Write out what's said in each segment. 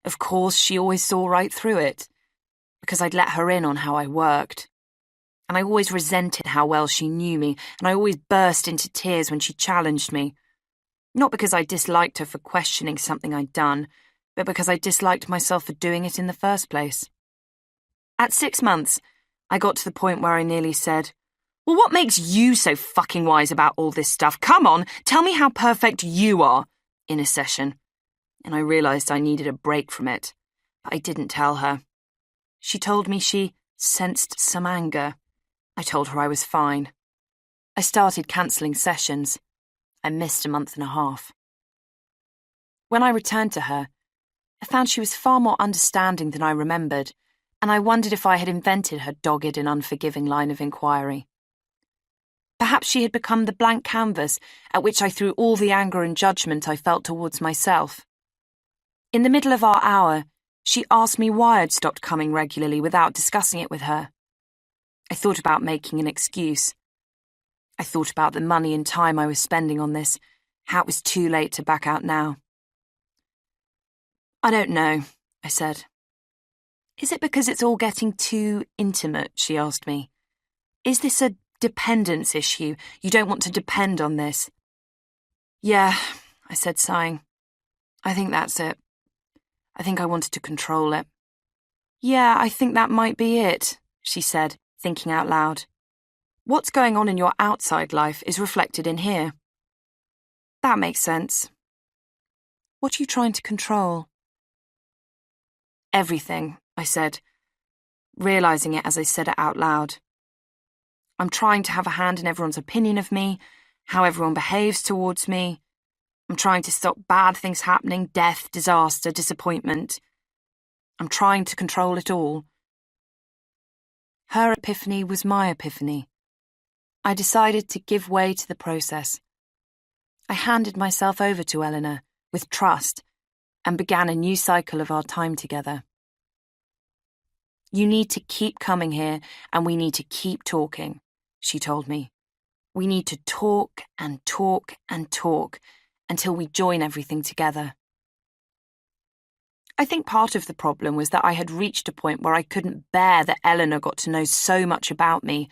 Of course, she always saw right through it, because I'd let her in on how I worked. And I always resented how well she knew me, and I always burst into tears when she challenged me. Not because I disliked her for questioning something I'd done, but because I disliked myself for doing it in the first place. At 6 months, I got to the point where I nearly said, "Well, what makes you so fucking wise about all this stuff? Come on, tell me how perfect you are," in a session. And I realised I needed a break from it, but I didn't tell her. She told me she sensed some anger. I told her I was fine. I started cancelling sessions. I missed a month and a half. When I returned to her, I found she was far more understanding than I remembered, and I wondered if I had invented her dogged and unforgiving line of inquiry. Perhaps she had become the blank canvas at which I threw all the anger and judgment I felt towards myself. In the middle of our hour, she asked me why I'd stopped coming regularly without discussing it with her. I thought about making an excuse. I thought about the money and time I was spending on this, how it was too late to back out now. "I don't know," I said. "Is it because it's all getting too intimate?" she asked me. "Is this a dependence issue? You don't want to depend on this?" "Yeah," I said, sighing. "I think that's it. I think I wanted to control it." "Yeah, I think that might be it," she said, thinking out loud. "What's going on in your outside life is reflected in here." "That makes sense. What are you trying to control?" "Everything," I said, realising it as I said it out loud. "I'm trying to have a hand in everyone's opinion of me, how everyone behaves towards me. I'm trying to stop bad things happening, death, disaster, disappointment. I'm trying to control it all." Her epiphany was my epiphany. I decided to give way to the process. I handed myself over to Eleanor with trust and began a new cycle of our time together. "You need to keep coming here and we need to keep talking," she told me. "We need to talk and talk and talk until we join everything together." I think part of the problem was that I had reached a point where I couldn't bear that Eleanor got to know so much about me,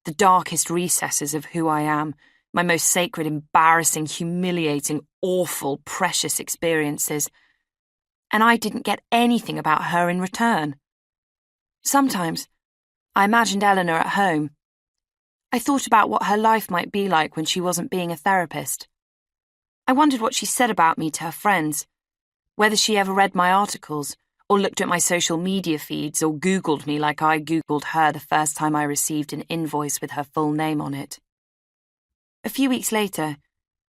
the darkest recesses of who I am, my most sacred, embarrassing, humiliating, awful, precious experiences. And I didn't get anything about her in return. Sometimes, I imagined Eleanor at home. I thought about what her life might be like when she wasn't being a therapist. I wondered what she said about me to her friends, whether she ever read my articles, or looked at my social media feeds, or Googled me like I Googled her the first time I received an invoice with her full name on it. A few weeks later,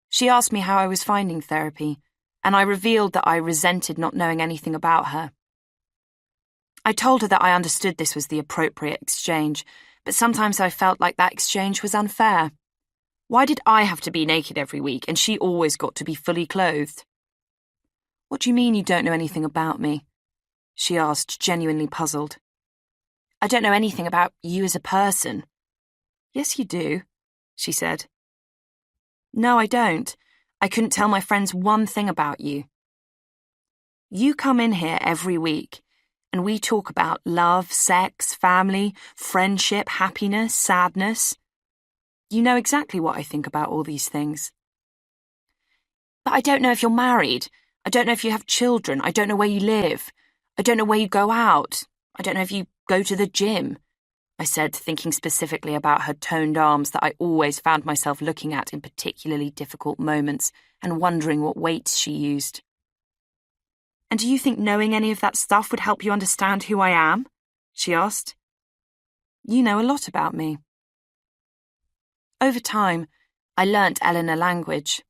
she asked me how I was finding therapy, and I revealed that I resented not knowing anything about her. I told her that I understood this was the appropriate exchange, but sometimes I felt like that exchange was unfair. Why did I have to be naked every week, and she always got to be fully clothed? "What do you mean you don't know anything about me?" she asked, genuinely puzzled. "I don't know anything about you as a person." "Yes, you do," she said. "No, I don't. I couldn't tell my friends one thing about you. You come in here every week, and we talk about love, sex, family, friendship, happiness, sadness. You know exactly what I think about all these things. But I don't know if you're married. I don't know if you have children. I don't know where you live. I don't know where you go out. I don't know if you go to the gym," I said, thinking specifically about her toned arms that I always found myself looking at in particularly difficult moments and wondering what weights she used. "And do you think knowing any of that stuff would help you understand who I am?" she asked. "You know a lot about me." Over time, I learnt Eleanor language.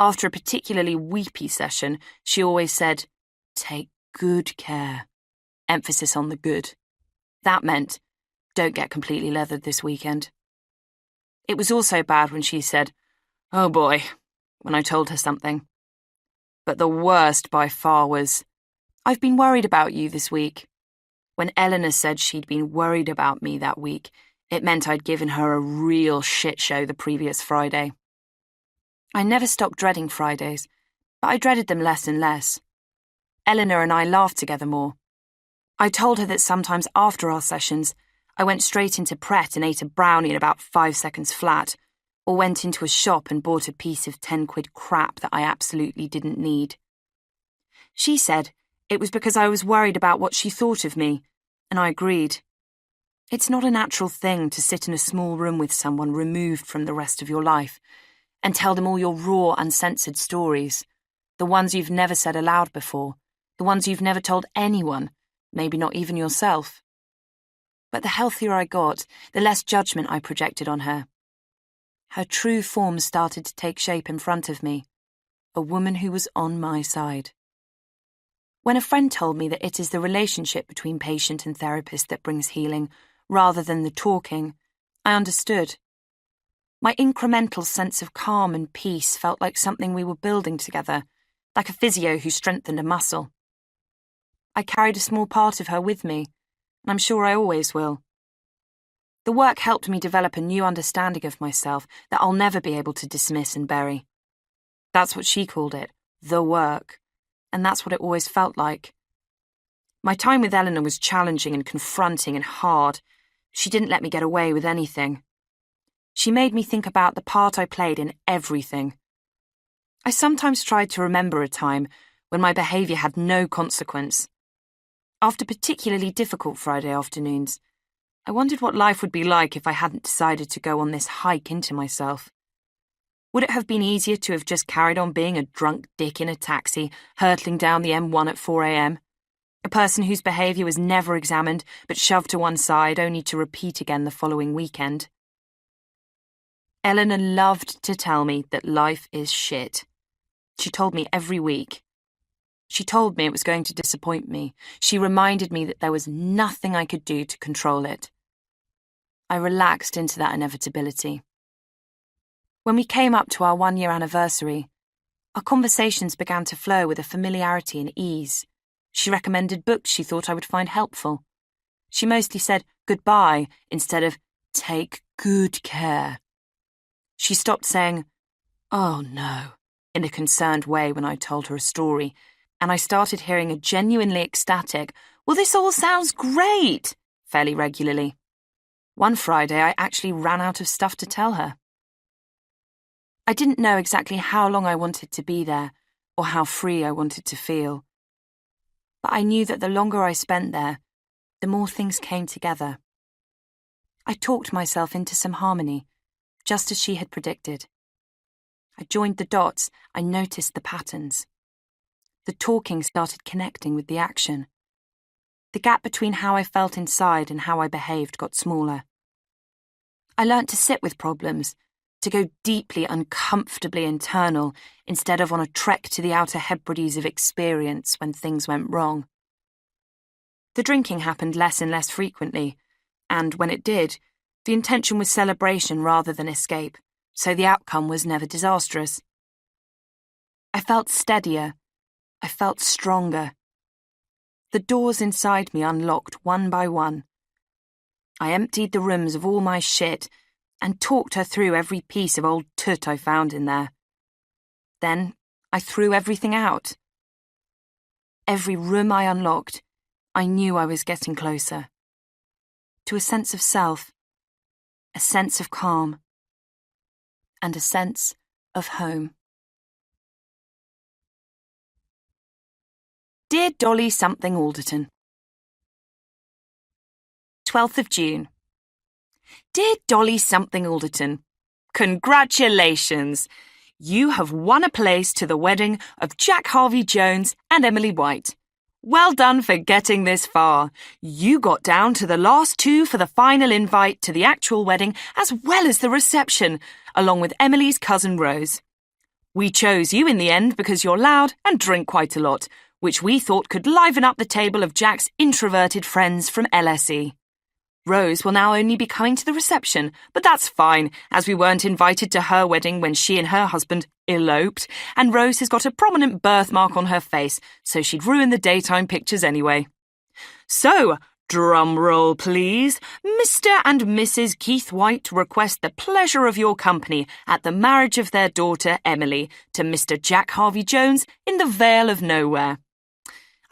After a particularly weepy session, she always said, "Take good care." Emphasis on the good. That meant, "Don't get completely leathered this weekend." It was also bad when she said, "Oh boy," when I told her something. But the worst by far was, "I've been worried about you this week." When Eleanor said she'd been worried about me that week, it meant I'd given her a real shit show the previous Friday. I never stopped dreading Fridays, but I dreaded them less and less. Eleanor and I laughed together more. I told her that sometimes after our sessions, I went straight into Pret and ate a brownie in about 5 seconds flat, or went into a shop and bought a piece of 10-quid crap that I absolutely didn't need. She said it was because I was worried about what she thought of me, and I agreed. It's not a natural thing to sit in a small room with someone removed from the rest of your life and tell them all your raw, uncensored stories, the ones you've never said aloud before, the ones you've never told anyone, maybe not even yourself. But the healthier I got, the less judgment I projected on her. Her true form started to take shape in front of me, a woman who was on my side. When a friend told me that it is the relationship between patient and therapist that brings healing, rather than the talking, I understood. My incremental sense of calm and peace felt like something we were building together, like a physio who strengthened a muscle. I carried a small part of her with me, and I'm sure I always will. The work helped me develop a new understanding of myself that I'll never be able to dismiss and bury. That's what she called it, the work, and that's what it always felt like. My time with Eleanor was challenging and confronting and hard. She didn't let me get away with anything. She made me think about the part I played in everything. I sometimes tried to remember a time when my behaviour had no consequence. After particularly difficult Friday afternoons, I wondered what life would be like if I hadn't decided to go on this hike into myself. Would it have been easier to have just carried on being a drunk dick in a taxi, hurtling down the M1 at 4 a.m? A person whose behaviour was never examined but shoved to one side only to repeat again the following weekend? Eleanor loved to tell me that life is shit. She told me every week. She told me it was going to disappoint me. She reminded me that there was nothing I could do to control it. I relaxed into that inevitability. When we came up to our 1-year anniversary, our conversations began to flow with a familiarity and ease. She recommended books she thought I would find helpful. She mostly said goodbye instead of take good care. She stopped saying, "Oh no," in a concerned way when I told her a story, and I started hearing a genuinely ecstatic, "Well, this all sounds great," fairly regularly. One Friday, I actually ran out of stuff to tell her. I didn't know exactly how long I wanted to be there or how free I wanted to feel. But I knew that the longer I spent there, the more things came together. I talked myself into some harmony, just as she had predicted. I joined the dots, I noticed the patterns. The talking started connecting with the action. The gap between how I felt inside and how I behaved got smaller. I learnt to sit with problems, to go deeply, uncomfortably internal instead of on a trek to the Outer Hebrides of experience when things went wrong. The drinking happened less and less frequently, and when it did, the intention was celebration rather than escape, so the outcome was never disastrous. I felt steadier. I felt stronger. The doors inside me unlocked one by one. I emptied the rooms of all my shit and talked her through every piece of old toot I found in there. Then I threw everything out. Every room I unlocked, I knew I was getting closer. To a sense of self, a sense of calm, and a sense of home. Dear Dolly something Alderton, 12th of June. Dear Dolly something Alderton, congratulations! You have won a place to the wedding of Jack Harvey Jones and Emily White. Well done for getting this far. You got down to the last two for the final invite to the actual wedding as well as the reception, along with Emily's cousin Rose. We chose you in the end because you're loud and drink quite a lot, which we thought could liven up the table of Jack's introverted friends from LSE. Rose will now only be coming to the reception, but that's fine, as we weren't invited to her wedding when she and her husband eloped, and Rose has got a prominent birthmark on her face, so she'd ruin the daytime pictures anyway. So, drum roll please, Mr. and Mrs. Keith White request the pleasure of your company at the marriage of their daughter Emily to Mr. Jack Harvey Jones in the Vale of Nowhere.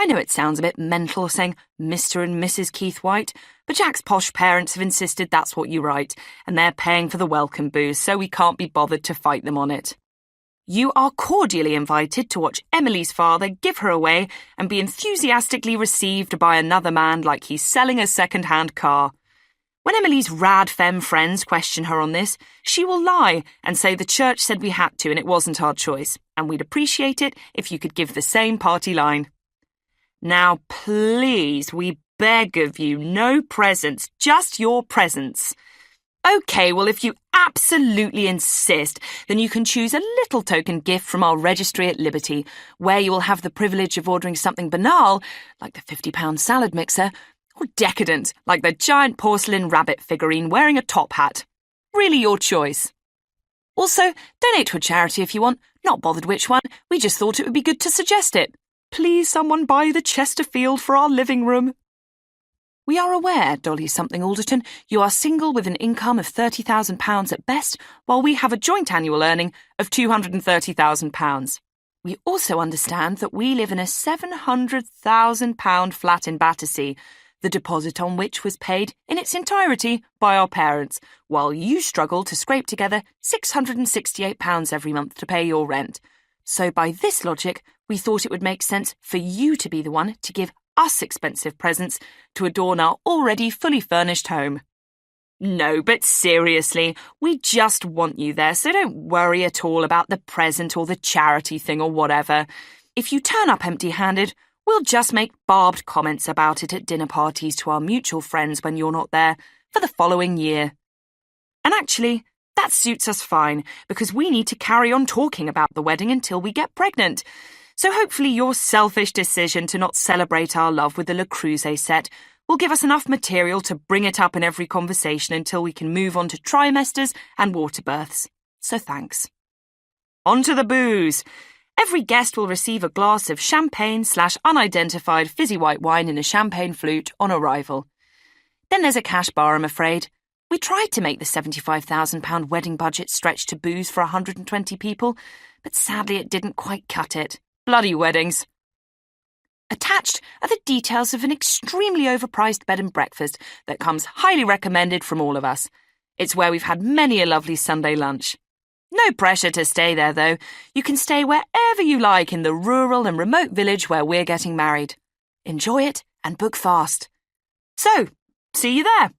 I know it sounds a bit mental saying Mr. and Mrs. Keith White, but Jack's posh parents have insisted that's what you write, and they're paying for the welcome booze, so we can't be bothered to fight them on it. You are cordially invited to watch Emily's father give her away and be enthusiastically received by another man like he's selling a second-hand car. When Emily's rad femme friends question her on this, she will lie and say the church said we had to and it wasn't our choice, and we'd appreciate it if you could give the same party line. Now, please, we beg of you, no presents, just your presence. OK, well, if you absolutely insist, then you can choose a little token gift from our registry at Liberty, where you will have the privilege of ordering something banal, like the £50 salad mixer, or decadent, like the giant porcelain rabbit figurine wearing a top hat. Really your choice. Also, donate to a charity if you want, not bothered which one, we just thought it would be good to suggest it. Please someone buy the Chesterfield for our living room. We are aware, Dolly Alderton, you are single with an income of £30,000 at best, while we have a joint annual earning of £230,000. We also understand that we live in a £700,000 flat in Battersea, the deposit on which was paid in its entirety by our parents, while you struggle to scrape together £668 every month to pay your rent. So by this logic, we thought it would make sense for you to be the one to give us expensive presents to adorn our already fully furnished home. No, but seriously, we just want you there, so don't worry at all about the present or the charity thing or whatever. If you turn up empty-handed, we'll just make barbed comments about it at dinner parties to our mutual friends when you're not there for the following year. And actually, that suits us fine, because we need to carry on talking about the wedding until we get pregnant. So hopefully your selfish decision to not celebrate our love with the Le Creuset set will give us enough material to bring it up in every conversation until we can move on to trimesters and water births. So thanks. On to the booze. Every guest will receive a glass of champagne/unidentified fizzy white wine in a champagne flute on arrival. Then there's a cash bar, I'm afraid. We tried to make the £75,000 wedding budget stretch to booze for 120 people, but sadly it didn't quite cut it. Bloody weddings. Attached are the details of an extremely overpriced bed and breakfast that comes highly recommended from all of us. It's where we've had many a lovely Sunday lunch. No pressure to stay there, though. You can stay wherever you like in the rural and remote village where we're getting married. Enjoy it and book fast. So, see you there.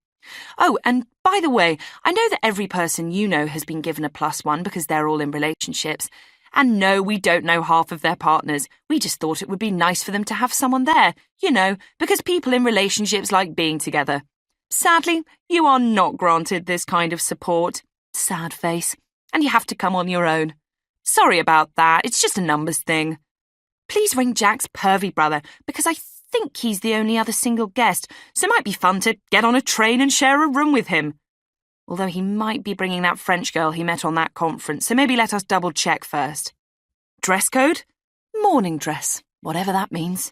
Oh, and by the way, I know that every person you know has been given a +1 because they're all in relationships. And no, we don't know half of their partners. We just thought it would be nice for them to have someone there, you know, because people in relationships like being together. Sadly, you are not granted this kind of support. Sad face. And you have to come on your own. Sorry about that, it's just a numbers thing. Please ring Jack's pervy brother, because I think he's the only other single guest, so it might be fun to get on a train and share a room with him. Although he might be bringing that French girl he met on that conference, so maybe let us double-check first. Dress code? Morning dress, whatever that means.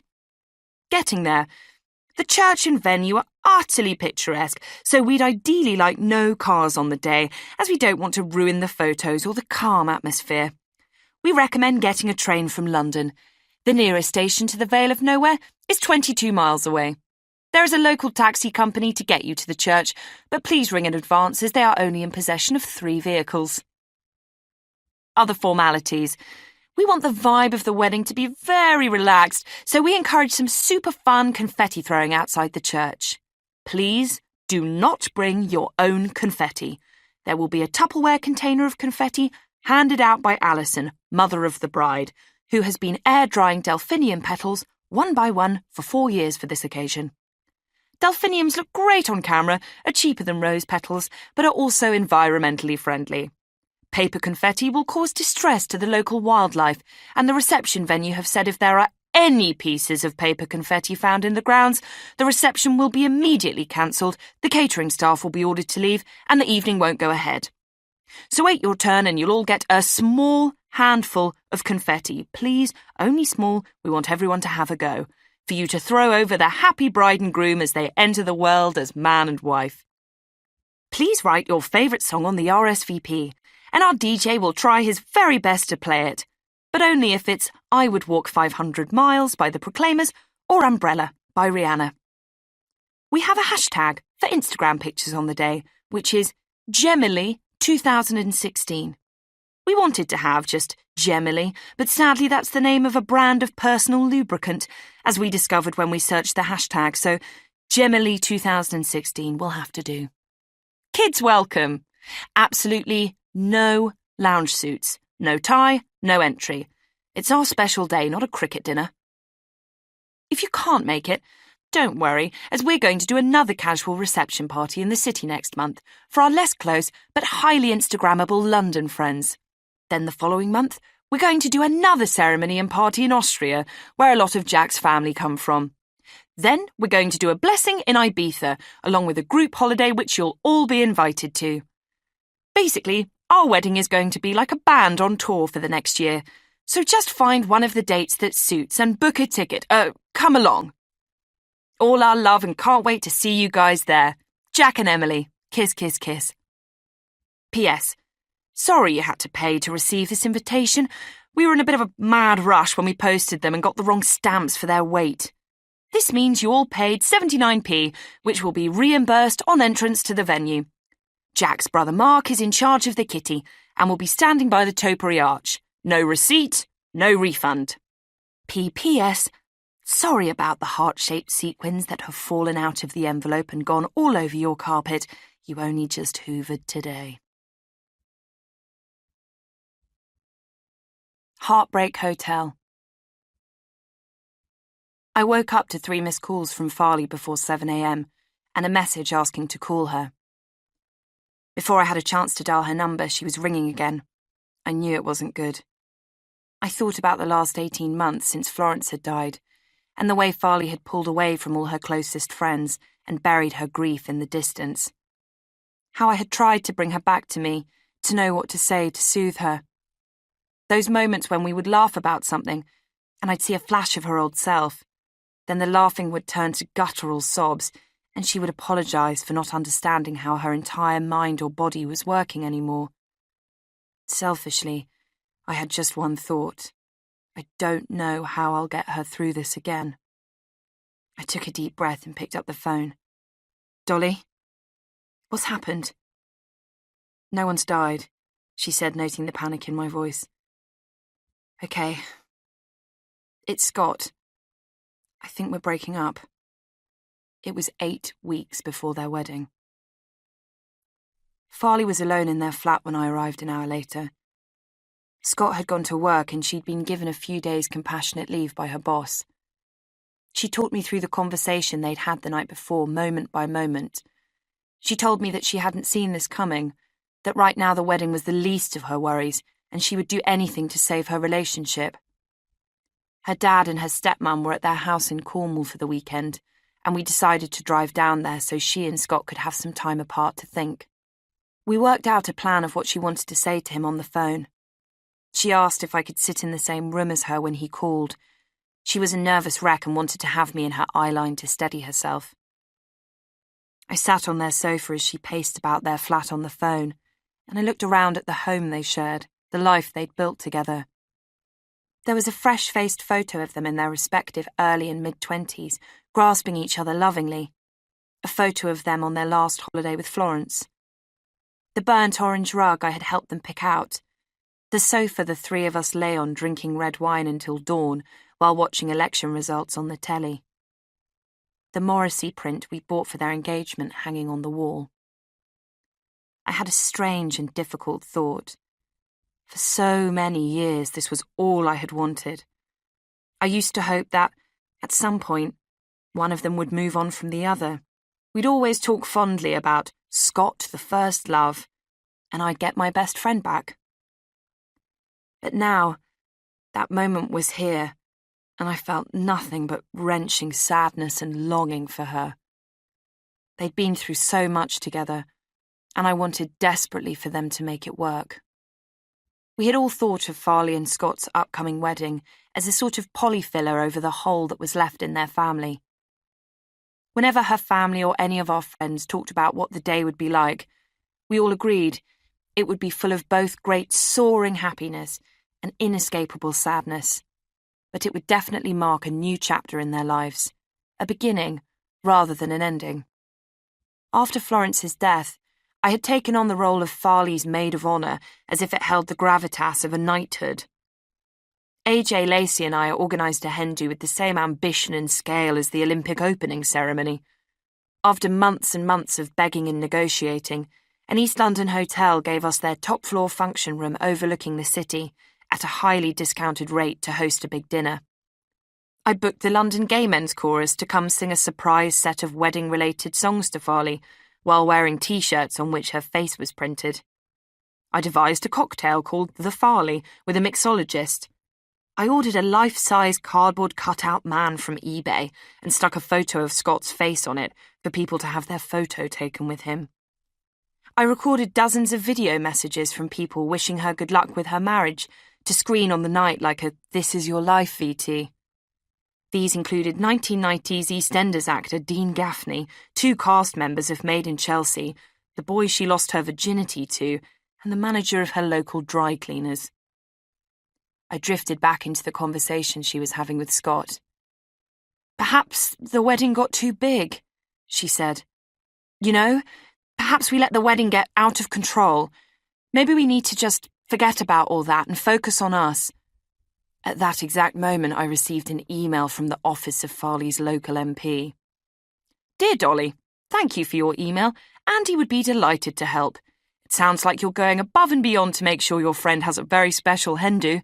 Getting there. The church and venue are utterly picturesque, so we'd ideally like no cars on the day, as we don't want to ruin the photos or the calm atmosphere. We recommend getting a train from London. The nearest station to the Vale of Nowhere is 22 miles away. There is a local taxi company to get you to the church, but please ring in advance as they are only in possession of 3 vehicles. Other formalities. We want the vibe of the wedding to be very relaxed, so we encourage some super fun confetti throwing outside the church. Please do not bring your own confetti. There will be a Tupperware container of confetti handed out by Alison, mother of the bride, who has been air-drying delphinium petals one by one for 4 years for this occasion. Delphiniums look great on camera, are cheaper than rose petals, but are also environmentally friendly. Paper confetti will cause distress to the local wildlife, and the reception venue have said if there are any pieces of paper confetti found in the grounds, the reception will be immediately cancelled, the catering staff will be ordered to leave, and the evening won't go ahead. So wait your turn and you'll all get a small handful of confetti. Please, only small, we want everyone to have a go, for you to throw over the happy bride and groom as they enter the world as man and wife. Please write your favourite song on the RSVP, and our DJ will try his very best to play it, but only if it's I Would Walk 500 Miles by the Proclaimers or Umbrella by Rihanna. We have a hashtag for Instagram pictures on the day, which is Gemily2016. We wanted to have just Gemily, but sadly that's the name of a brand of personal lubricant, as we discovered when we searched the hashtag, so Gemily2016 will have to do. Kids welcome. Absolutely no lounge suits. No tie, no entry. It's our special day, not a cricket dinner. If you can't make it, don't worry, as we're going to do another casual reception party in the city next month for our less close but highly Instagrammable London friends. Then the following month, we're going to do another ceremony and party in Austria, where a lot of Jack's family come from. Then we're going to do a blessing in Ibiza, along with a group holiday which you'll all be invited to. Basically, our wedding is going to be like a band on tour for the next year, so just find one of the dates that suits and book a ticket. Come along. All our love and can't wait to see you guys there. Jack and Emily. Kiss, kiss, kiss. P.S. Sorry you had to pay to receive this invitation. We were in a bit of a mad rush when we posted them and got the wrong stamps for their weight. This means you all paid 79p, which will be reimbursed on entrance to the venue. Jack's brother Mark is in charge of the kitty and will be standing by the topiary arch. No receipt, no refund. P.P.S. Sorry about the heart-shaped sequins that have fallen out of the envelope and gone all over your carpet. You only just hoovered today. Heartbreak Hotel. I woke up to 3 missed calls from Farley before 7 a.m. and a message asking to call her. Before I had a chance to dial her number, she was ringing again. I knew it wasn't good. I thought about the last 18 months since Florence had died, and the way Farley had pulled away from all her closest friends and buried her grief in the distance. How I had tried to bring her back to me, to know what to say to soothe her. Those moments when we would laugh about something, and I'd see a flash of her old self. Then the laughing would turn to guttural sobs, and she would apologise for not understanding how her entire mind or body was working anymore. Selfishly, I had just one thought. I don't know how I'll get her through this again. I took a deep breath and picked up the phone. Dolly? What's happened? No one's died, she said, noting the panic in my voice. Okay. It's Scott. I think we're breaking up. It was 8 weeks before their wedding. Farley was alone in their flat when I arrived an hour later. Scott had gone to work and she'd been given a few days compassionate leave by her boss. She talked me through the conversation they'd had the night before, moment by moment. She told me that she hadn't seen this coming, that right now the wedding was the least of her worries and she would do anything to save her relationship. Her dad and her stepmom were at their house in Cornwall for the weekend, and we decided to drive down there so she and Scott could have some time apart to think. We worked out a plan of what she wanted to say to him on the phone. She asked if I could sit in the same room as her when he called. She was a nervous wreck and wanted to have me in her eye line to steady herself. I sat on their sofa as she paced about their flat on the phone, and I looked around at the home they shared, the life they'd built together. There was a fresh-faced photo of them in their respective early and mid-20s, grasping each other lovingly. A photo of them on their last holiday with Florence. The burnt orange rug I had helped them pick out. The sofa the three of us lay on drinking red wine until dawn while watching election results on the telly. The Morrissey print we bought for their engagement hanging on the wall. I had a strange and difficult thought. For so many years, this was all I had wanted. I used to hope that, at some point, one of them would move on from the other. We'd always talk fondly about Scott, the first love, and I'd get my best friend back. But now, that moment was here, and I felt nothing but wrenching sadness and longing for her. They'd been through so much together, and I wanted desperately for them to make it work. We had all thought of Farley and Scott's upcoming wedding as a sort of polyfiller over the hole that was left in their family. Whenever her family or any of our friends talked about what the day would be like, we all agreed it would be full of both great soaring happiness and inescapable sadness. but it would definitely mark a new chapter in their lives, a beginning rather than an ending. After Florence's death, I had taken on the role of Farley's maid of honour as if it held the gravitas of a knighthood. AJ Lacey and I organised a hen do with the same ambition and scale as the Olympic opening ceremony. After months and months of begging and negotiating, an East London hotel gave us their top-floor function room overlooking the city at a highly discounted rate to host a big dinner. I booked the London Gay Men's Chorus to come sing a surprise set of wedding-related songs to Farley while wearing T-shirts on which her face was printed. I devised a cocktail called the Farley with a mixologist. I ordered a life-size cardboard cutout man from eBay and stuck a photo of Scott's face on it for people to have their photo taken with him. I recorded dozens of video messages from people wishing her good luck with her marriage to screen on the night like a "This Is Your Life" VT. These included 1990s EastEnders actor Dean Gaffney, 2 cast members of Made in Chelsea, the boy she lost her virginity to, and the manager of her local dry cleaners. I drifted back into the conversation she was having with Scott. "Perhaps the wedding got too big," she said. "You know, perhaps we let the wedding get out of control. Maybe we need to just forget about all that and focus on us." At that exact moment, I received an email from the office of Farley's local MP. "Dear Dolly, thank you for your email. Andy would be delighted to help. It sounds like you're going above and beyond to make sure your friend has a very special hen do.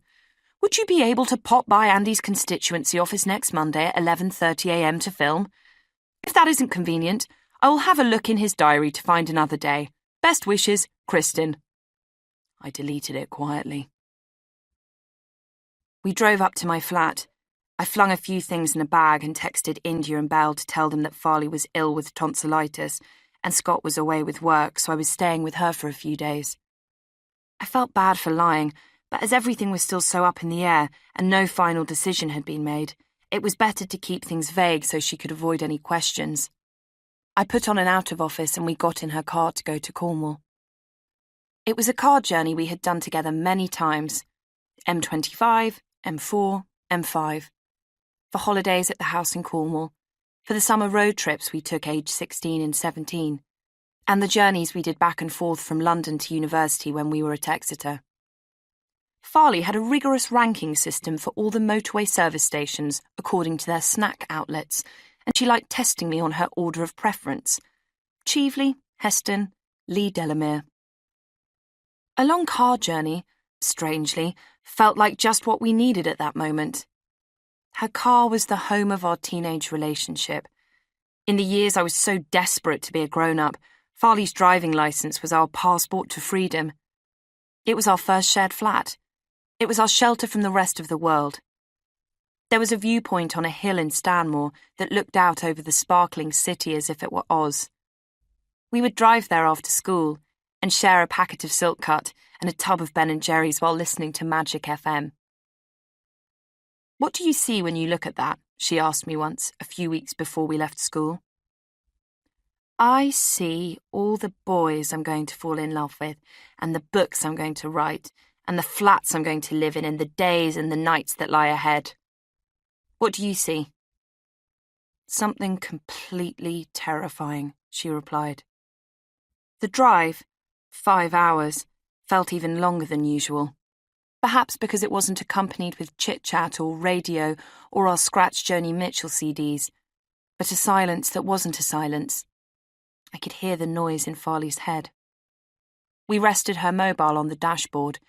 Would you be able to pop by Andy's constituency office next Monday at 11:30 a.m. to film? If that isn't convenient, I will have a look in his diary to find another day. Best wishes, Kristin." I deleted it quietly. We drove up to my flat. I flung a few things in a bag and texted India and Belle to tell them that Farley was ill with tonsillitis and Scott was away with work, so I was staying with her for a few days. I felt bad for lying, but as everything was still so up in the air and no final decision had been made, it was better to keep things vague so she could avoid any questions. I put on an out-of-office and we got in her car to go to Cornwall. It was a car journey we had done together many times. M25, M4, M5. For holidays at the house in Cornwall, for the summer road trips we took aged 16 and 17, and the journeys we did back and forth from London to university when we were at Exeter. Farley had a rigorous ranking system for all the motorway service stations according to their snack outlets, and she liked testing me on her order of preference: Cheveley, Heston, Lee Delamere. A long car journey, strangely, felt like just what we needed at that moment. Her car was the home of our teenage relationship. In the years I was so desperate to be a grown-up, Farley's driving licence was our passport to freedom. It was our first shared flat. It was our shelter from the rest of the world. There was a viewpoint on a hill in Stanmore that looked out over the sparkling city as if it were Oz. We would drive there after school and share a packet of Silk Cut and a tub of Ben & Jerry's while listening to Magic FM. "What do you see when you look at that?" she asked me once, a few weeks before we left school. "I see all the boys I'm going to fall in love with, and the books I'm going to write, and the flats I'm going to live in, and the days and the nights that lie ahead. What do you see?" "Something completely terrifying," she replied. The drive, 5 hours, felt even longer than usual. Perhaps because it wasn't accompanied with chit-chat or radio or our Scratch Joni Mitchell CDs, but a silence that wasn't a silence. I could hear the noise in Farley's head. We rested her mobile on the dashboard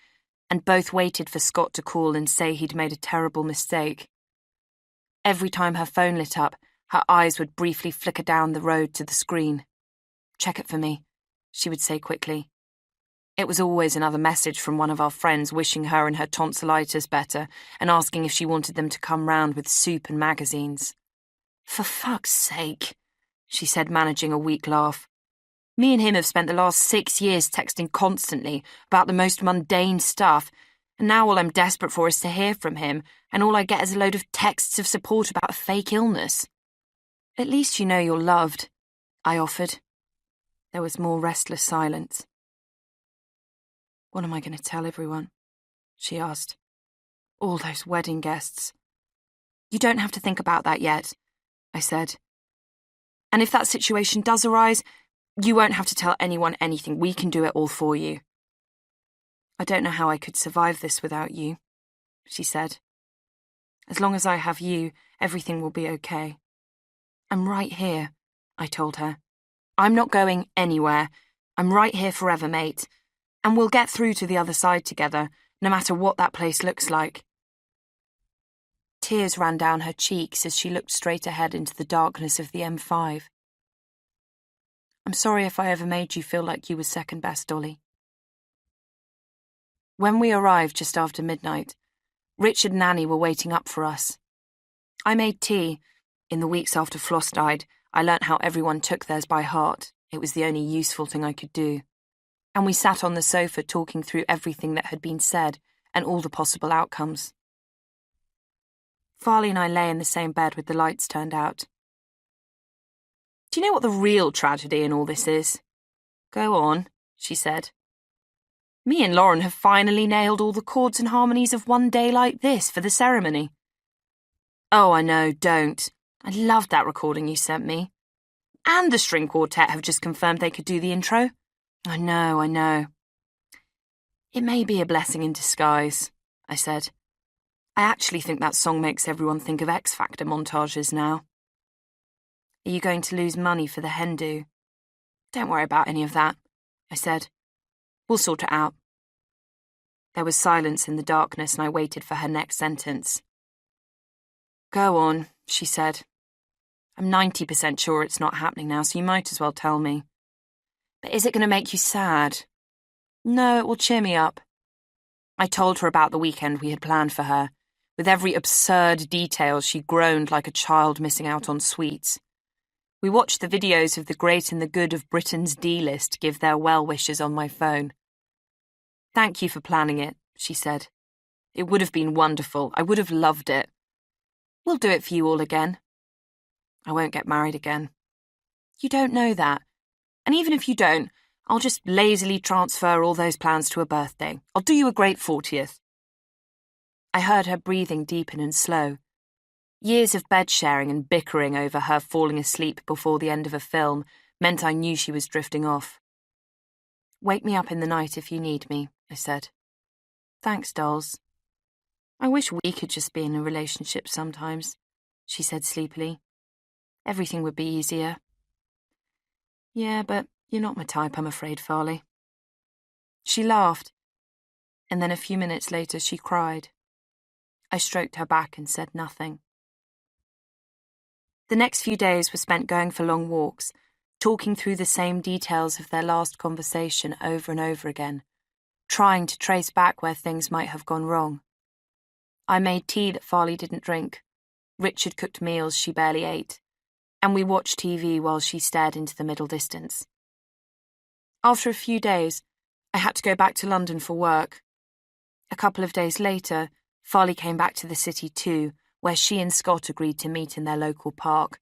and both waited for Scott to call and say he'd made a terrible mistake. Every time her phone lit up, her eyes would briefly flicker down the road to the screen. "Check it for me," she would say quickly. It was always another message from one of our friends wishing her and her tonsillitis better and asking if she wanted them to come round with soup and magazines. "For fuck's sake," she said, managing a weak laugh. "Me and him have spent the last 6 years texting constantly about the most mundane stuff, and now all I'm desperate for is to hear from him, and all I get is a load of texts of support about a fake illness." "At least you know you're loved," I offered. There was more restless silence. "What am I going to tell everyone?" she asked. "All those wedding guests. You don't have to think about that yet, I said. And if that situation does arise, you won't have to tell anyone anything. We can do it all for you. I don't know how I could survive this without you, she said. As long as I have you, everything will be okay. I'm right here, I told her. I'm not going anywhere. I'm right here forever, mate. And we'll get through to the other side together, no matter what that place looks like. Tears ran down her cheeks as she looked straight ahead into the darkness of the M5. I'm sorry if I ever made you feel like you were second best, Dolly. When we arrived just after midnight, Richard and Annie were waiting up for us. I made tea. In the weeks after Floss died, I learnt how everyone took theirs by heart. It was the only useful thing I could do. And we sat on the sofa talking through everything that had been said and all the possible outcomes. Farley and I lay in the same bed with the lights turned out. Do you know what the real tragedy in all this is? Go on, she said. Me and Lauren have finally nailed all the chords and harmonies of One Day Like This for the ceremony. Oh, I know, don't. I loved that recording you sent me. And the string quartet have just confirmed they could do the intro. I know. It may be a blessing in disguise, I said. I actually think that song makes everyone think of X Factor montages now. Are you going to lose money for the hen do? Don't worry about any of that, I said. We'll sort it out. There was silence in the darkness and I waited for her next sentence. Go on, she said. I'm 90% sure it's not happening now, so you might as well tell me. But is it going to make you sad? No, it will cheer me up. I told her about the weekend we had planned for her. With every absurd detail, she groaned like a child missing out on sweets. We watched the videos of the great and the good of Britain's D-list give their well wishes on my phone. Thank you for planning it, she said. It would have been wonderful. I would have loved it. We'll do it for you all again. I won't get married again. You don't know that. And even if you don't, I'll just lazily transfer all those plans to a birthday. I'll do you a great 40th. I heard her breathing deepen and slow. Years of bed sharing and bickering over her falling asleep before the end of a film meant I knew she was drifting off. Wake me up in the night if you need me, I said. Thanks, dolls. I wish we could just be in a relationship sometimes, she said sleepily. Everything would be easier. Yeah, but you're not my type, I'm afraid, Farley. She laughed, and then a few minutes later she cried. I stroked her back and said nothing. The next few days were spent going for long walks, talking through the same details of their last conversation over and over again, trying to trace back where things might have gone wrong. I made tea that Farley didn't drink. Richard cooked meals she barely ate, and we watched TV while she stared into the middle distance. After a few days, I had to go back to London for work. A couple of days later, Farley came back to the city too, where she and Scott agreed to meet in their local park,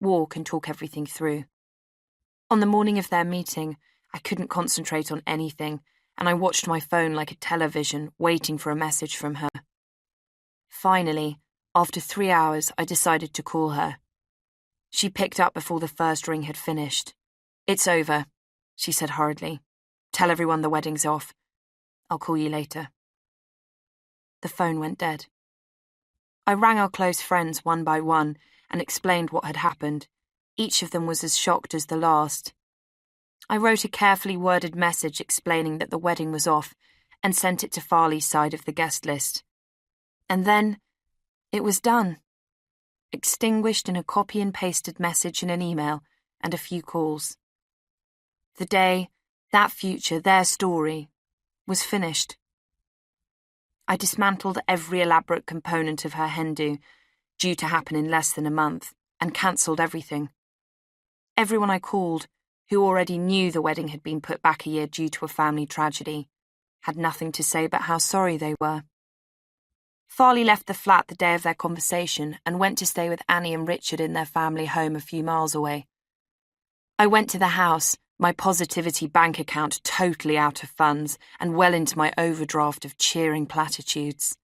walk and talk everything through. On the morning of their meeting, I couldn't concentrate on anything, and I watched my phone like a television, waiting for a message from her. Finally, after 3 hours, I decided to call her. She picked up before the first ring had finished. It's over, she said hurriedly. Tell everyone the wedding's off. I'll call you later. The phone went dead. I rang our close friends one by one and explained what had happened. Each of them was as shocked as the last. I wrote a carefully worded message explaining that the wedding was off and sent it to Farley's side of the guest list. And then it was done. Extinguished in a copy and pasted message in an email and a few calls. The day, that future, their story, was finished. I dismantled every elaborate component of her hen do, due to happen in less than a month, and cancelled everything. Everyone I called, who already knew the wedding had been put back a year due to a family tragedy, had nothing to say but how sorry they were. Farley left the flat the day of their conversation and went to stay with Annie and Richard in their family home a few miles away. I went to the house, my positivity bank account totally out of funds and well into my overdraft of cheering platitudes.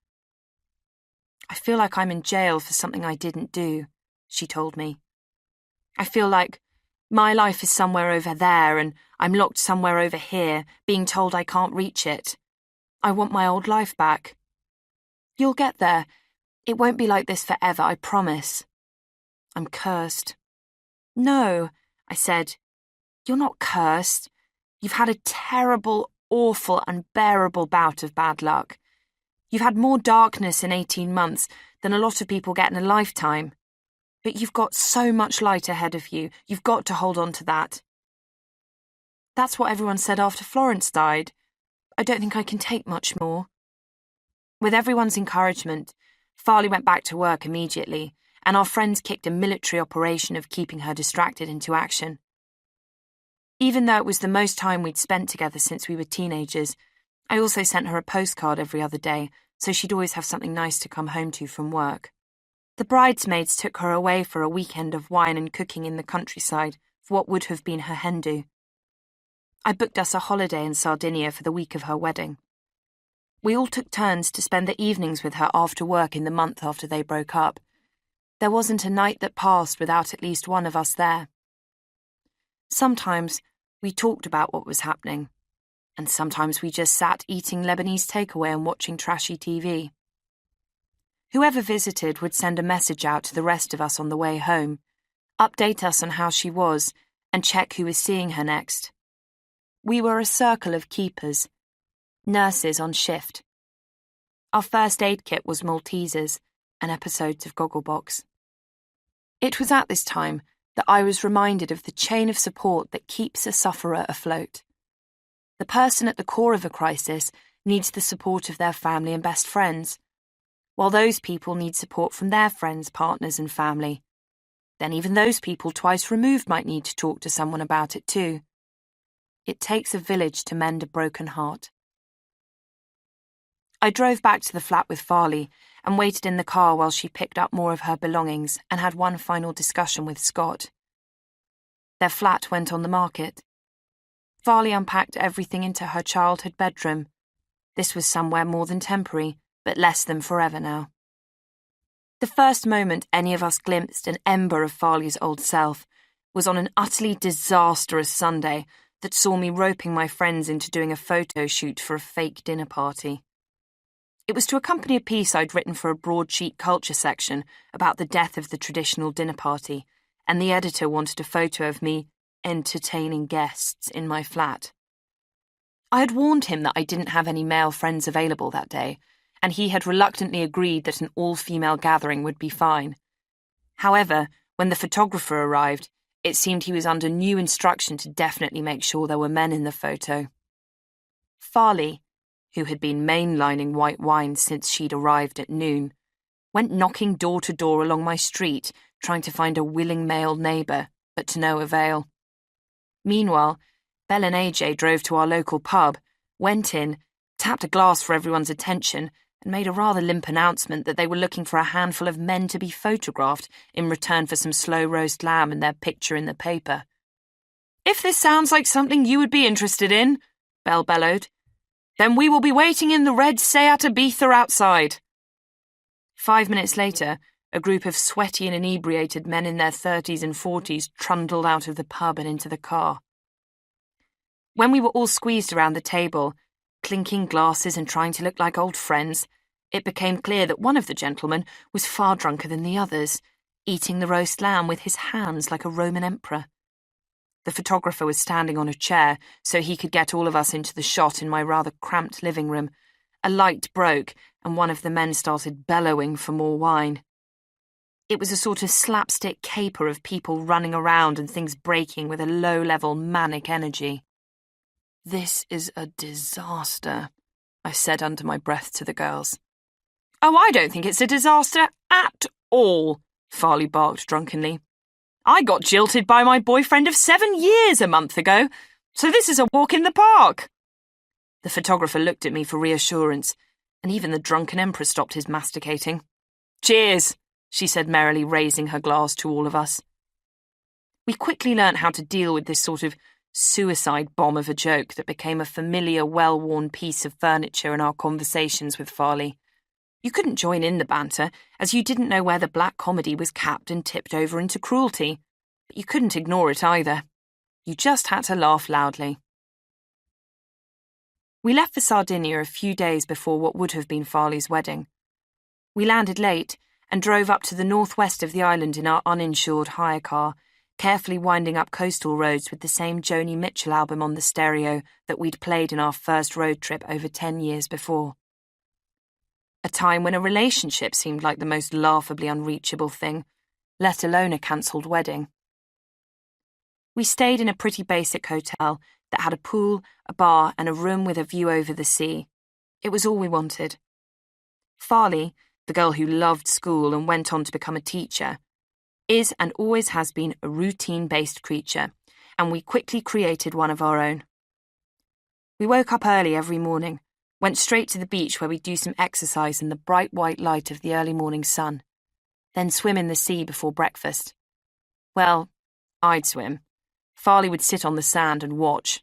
I feel like I'm in jail for something I didn't do, she told me. I feel like my life is somewhere over there and I'm locked somewhere over here, being told I can't reach it. I want my old life back. You'll get there. It won't be like this forever, I promise. I'm cursed. No, I said. You're not cursed. You've had a terrible, awful, unbearable bout of bad luck. You've had more darkness in 18 months than a lot of people get in a lifetime. But you've got so much light ahead of you. You've got to hold on to that. That's what everyone said after Florence died. I don't think I can take much more. With everyone's encouragement, Farley went back to work immediately, and our friends kicked a military operation of keeping her distracted into action. Even though it was the most time we'd spent together since we were teenagers, I also sent her a postcard every other day, so she'd always have something nice to come home to from work. The bridesmaids took her away for a weekend of wine and cooking in the countryside for what would have been her hen do. I booked us a holiday in Sardinia for the week of her wedding. We all took turns to spend the evenings with her after work in the month after they broke up. There wasn't a night that passed without at least one of us there. Sometimes we talked about what was happening, and sometimes we just sat eating Lebanese takeaway and watching trashy TV. Whoever visited would send a message out to the rest of us on the way home, update us on how she was, and check who was seeing her next. We were a circle of keepers, nurses on shift. Our first aid kit was Maltesers and episodes of Gogglebox. It was at this time that I was reminded of the chain of support that keeps a sufferer afloat. The person at the core of a crisis needs the support of their family and best friends, while those people need support from their friends, partners and family. Then even those people twice removed might need to talk to someone about it too. It takes a village to mend a broken heart. I drove back to the flat with Farley and waited in the car while she picked up more of her belongings and had one final discussion with Scott. Their flat went on the market. Farley unpacked everything into her childhood bedroom. This was somewhere more than temporary, but less than forever now. The first moment any of us glimpsed an ember of Farley's old self was on an utterly disastrous Sunday that saw me roping my friends into doing a photo shoot for a fake dinner party. It was to accompany a piece I'd written for a broadsheet culture section about the death of the traditional dinner party, and the editor wanted a photo of me entertaining guests in my flat. I had warned him that I didn't have any male friends available that day, and he had reluctantly agreed that an all-female gathering would be fine. However, when the photographer arrived, it seemed he was under new instruction to definitely make sure there were men in the photo. Farley, who had been mainlining white wine since she'd arrived at noon, went knocking door to door along my street, trying to find a willing male neighbour, but to no avail. Meanwhile, Belle and AJ drove to our local pub, went in, tapped a glass for everyone's attention, and made a rather limp announcement that they were looking for a handful of men to be photographed in return for some slow roast lamb and their picture in the paper. "If this sounds like something you would be interested in," Belle bellowed, "then we will be waiting in the red Seat Ibiza outside." 5 minutes later, a group of sweaty and inebriated men in their 30s and 40s trundled out of the pub and into the car. When we were all squeezed around the table, clinking glasses and trying to look like old friends, it became clear that one of the gentlemen was far drunker than the others, eating the roast lamb with his hands like a Roman emperor. The photographer was standing on a chair so he could get all of us into the shot in my rather cramped living room. A light broke and one of the men started bellowing for more wine. It was a sort of slapstick caper of people running around and things breaking with a low-level manic energy. "This is a disaster," I said under my breath to the girls. "Oh, I don't think it's a disaster at all," Farley barked drunkenly. "I got jilted by my boyfriend of 7 years a month ago, so this is a walk in the park." The photographer looked at me for reassurance, and even the drunken emperor stopped his masticating. "Cheers," she said merrily, raising her glass to all of us. We quickly learnt how to deal with this sort of suicide bomb of a joke that became a familiar, well-worn piece of furniture in our conversations with Farley. You couldn't join in the banter, as you didn't know where the black comedy was capped and tipped over into cruelty. But you couldn't ignore it either. You just had to laugh loudly. We left for Sardinia a few days before what would have been Farley's wedding. We landed late and drove up to the northwest of the island in our uninsured hire car, carefully winding up coastal roads with the same Joni Mitchell album on the stereo that we'd played in our first road trip over 10 years before. A time when a relationship seemed like the most laughably unreachable thing, let alone a cancelled wedding. We stayed in a pretty basic hotel that had a pool, a bar, and a room with a view over the sea. It was all we wanted. Farley, the girl who loved school and went on to become a teacher, is and always has been a routine-based creature, and we quickly created one of our own. We woke up early every morning, went straight to the beach where we'd do some exercise in the bright white light of the early morning sun, then swim in the sea before breakfast. Well, I'd swim. Farley would sit on the sand and watch.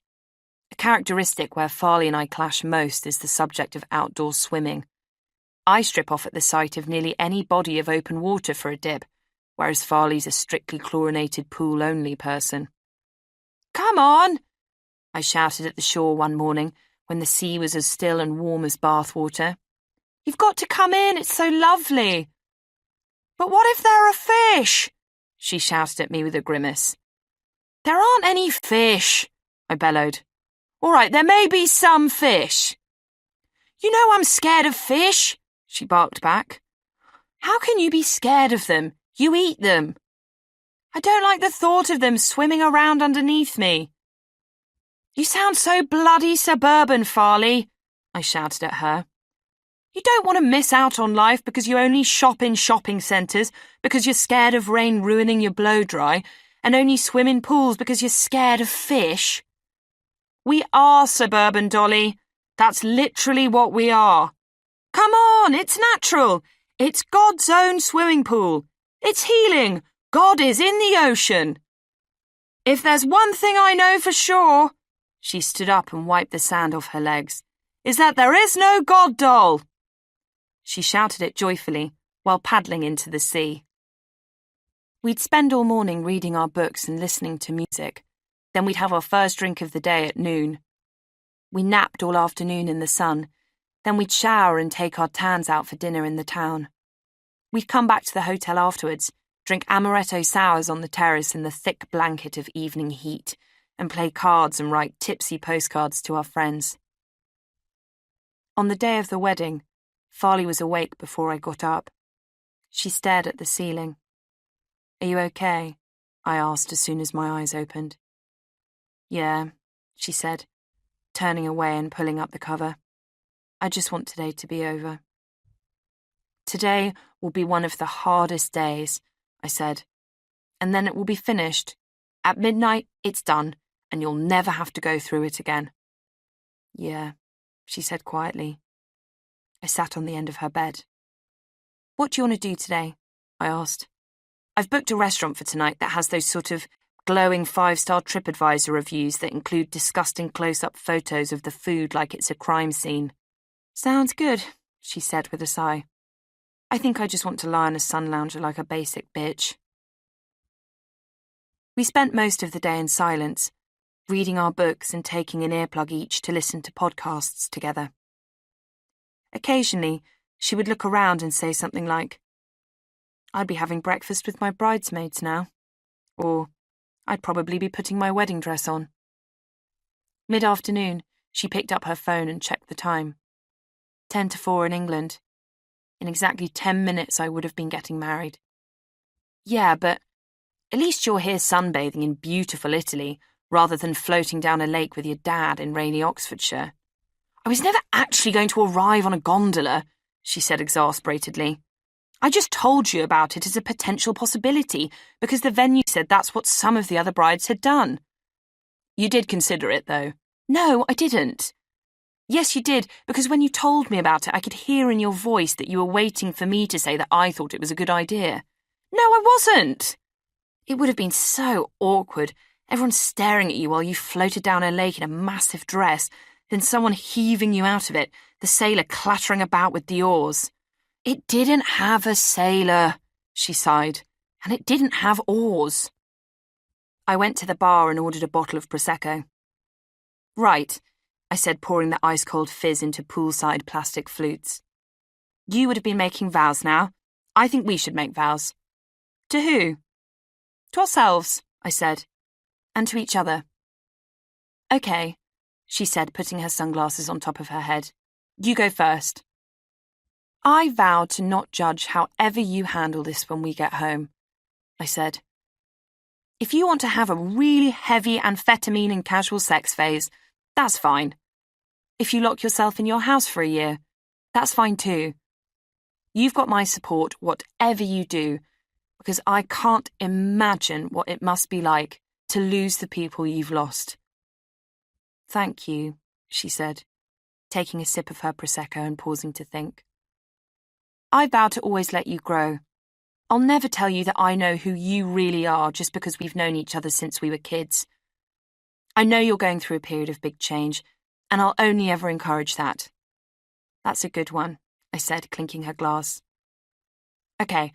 A characteristic where Farley and I clash most is the subject of outdoor swimming. I strip off at the sight of nearly any body of open water for a dip, whereas Farley's a strictly chlorinated pool-only person. "Come on!" I shouted at the shore one morning when the sea was as still and warm as bathwater. "You've got to come in, it's so lovely." "But what if there are fish?" she shouted at me with a grimace. "There aren't any fish," I bellowed. "All right, there may be some fish." "You know I'm scared of fish," she barked back. "How can you be scared of them? You eat them." "I don't like the thought of them swimming around underneath me." "You sound so bloody suburban, Farley," I shouted at her. "You don't want to miss out on life because you only shop in shopping centres because you're scared of rain ruining your blow-dry, and only swim in pools because you're scared of fish." "We are suburban, Dolly. That's literally what we are. Come on, it's natural. It's God's own swimming pool. It's healing. God is in the ocean. If there's one thing I know for sure," she stood up and wiped the sand off her legs, "is that there is no God doll." She shouted it joyfully while paddling into the sea. We'd spend all morning reading our books and listening to music. Then we'd have our first drink of the day at noon. We napped all afternoon in the sun. Then we'd shower and take our tans out for dinner in the town. We'd come back to the hotel afterwards, drink amaretto sours on the terrace in the thick blanket of evening heat, and play cards and write tipsy postcards to our friends. On the day of the wedding, Farley was awake before I got up. She stared at the ceiling. "Are you okay?" I asked as soon as my eyes opened. "Yeah," she said, turning away and pulling up the cover. "I just want today to be over." "Today will be one of the hardest days," I said, "and then it will be finished. At midnight, it's done, and you'll never have to go through it again." "Yeah," she said quietly. I sat on the end of her bed. "What do you want to do today?" I asked. "I've booked a restaurant for tonight that has those sort of glowing 5-star TripAdvisor reviews that include disgusting close-up photos of the food like it's a crime scene." "Sounds good," she said with a sigh. "I think I just want to lie on a sun lounger like a basic bitch." We spent most of the day in silence, reading our books and taking an earplug each to listen to podcasts together. Occasionally, she would look around and say something like, "I'd be having breakfast with my bridesmaids now," or "I'd probably be putting my wedding dress on." Mid-afternoon, she picked up her phone and checked the time. 10 to 4 in England. In exactly 10 minutes I would have been getting married. "Yeah, but at least you're here sunbathing in beautiful Italy rather than floating down a lake with your dad in rainy Oxfordshire." "I was never actually going to arrive on a gondola," she said exasperatedly. "I just told you about it as a potential possibility because the venue said that's what some of the other brides had done." "You did consider it, though." "No, I didn't." "Yes, you did, because when you told me about it, I could hear in your voice that you were waiting for me to say that I thought it was a good idea." "No, I wasn't." "It would have been so awkward, everyone staring at you while you floated down a lake in a massive dress, then someone heaving you out of it, the sailor clattering about with the oars. It didn't have a sailor, she sighed, and it didn't have oars. I went to the bar and ordered a bottle of Prosecco. Right, I said, pouring the ice-cold fizz into poolside plastic flutes. You would have been making vows now. I think we should make vows. To who? To ourselves, I said, and to each other. Okay, she said, putting her sunglasses on top of her head. You go first. I vow to not judge however you handle this when we get home, I said. If you want to have a really heavy amphetamine and casual sex phase, that's fine. If you lock yourself in your house for a year, that's fine too. You've got my support whatever you do, because I can't imagine what it must be like to lose the people you've lost. Thank you, she said, taking a sip of her Prosecco and pausing to think. I vow to always let you grow. I'll never tell you that I know who you really are just because we've known each other since we were kids. I know you're going through a period of big change, and I'll only ever encourage that. That's a good one, I said, clinking her glass. Okay,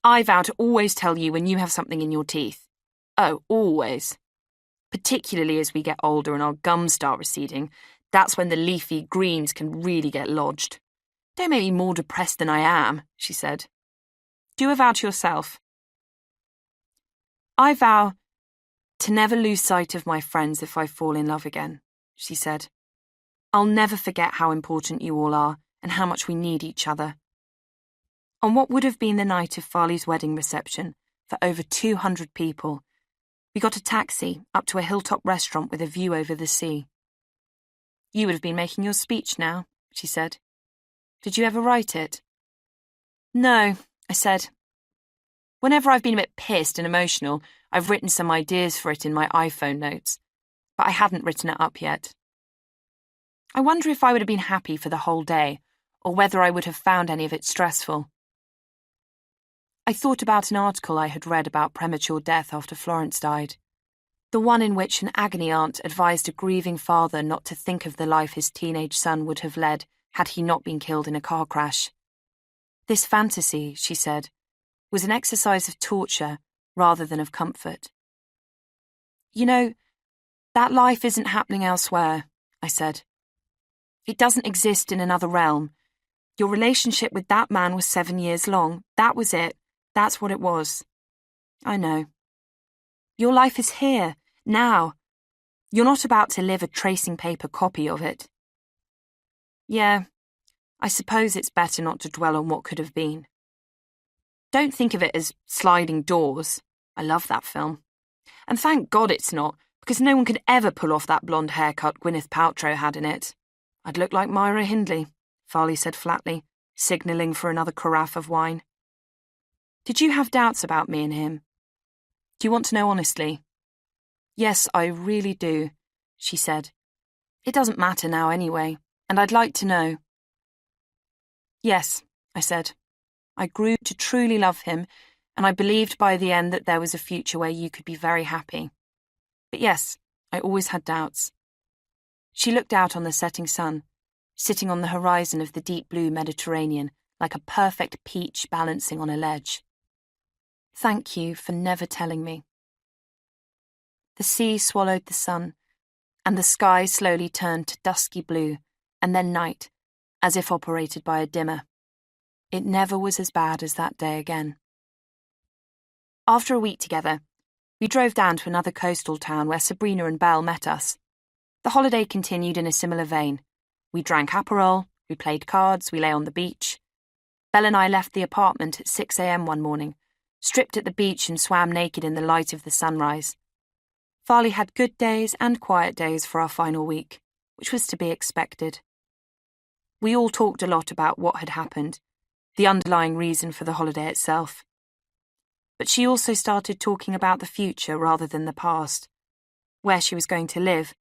I vow to always tell you when you have something in your teeth. Oh, always. Particularly as we get older and our gums start receding, that's when the leafy greens can really get lodged. Don't make me more depressed than I am, she said. Do a vow to yourself. I vow to never lose sight of my friends if I fall in love again, she said. I'll never forget how important you all are and how much we need each other. On what would have been the night of Farley's wedding reception for over 200 people, we got a taxi up to a hilltop restaurant with a view over the sea. You would have been making your speech now, she said. Did you ever write it? No, I said. Whenever I've been a bit pissed and emotional, I've written some ideas for it in my iPhone notes, but I hadn't written it up yet. I wonder if I would have been happy for the whole day, or whether I would have found any of it stressful. I thought about an article I had read about premature death after Florence died, the one in which an agony aunt advised a grieving father not to think of the life his teenage son would have led had he not been killed in a car crash. This fantasy, she said, was an exercise of torture rather than of comfort. You know, that life isn't happening elsewhere, I said. It doesn't exist in another realm. Your relationship with that man was 7 years long. That was it. That's what it was. I know. Your life is here, now. You're not about to live a tracing paper copy of it. Yeah, I suppose it's better not to dwell on what could have been. Don't think of it as sliding doors. I love that film. And thank God it's not, because no one could ever pull off that blonde haircut Gwyneth Paltrow had in it. I'd look like Myra Hindley, Farley said flatly, signalling for another carafe of wine. Did you have doubts about me and him? Do you want to know honestly? Yes, I really do, she said. It doesn't matter now anyway, and I'd like to know. Yes, I said. I grew to truly love him, and I believed by the end that there was a future where you could be very happy. But yes, I always had doubts. She looked out on the setting sun, sitting on the horizon of the deep blue Mediterranean, like a perfect peach balancing on a ledge. Thank you for never telling me. The sea swallowed the sun, and the sky slowly turned to dusky blue, and then night, as if operated by a dimmer. It never was as bad as that day again. After a week together, we drove down to another coastal town where Sabrina and Belle met us. The holiday continued in a similar vein. We drank Aperol, we played cards, we lay on the beach. Belle and I left the apartment at 6 a.m. one morning, stripped at the beach and swam naked in the light of the sunrise. Farley had good days and quiet days for our final week, which was to be expected. We all talked a lot about what had happened, the underlying reason for the holiday itself. But she also started talking about the future rather than the past, where she was going to live,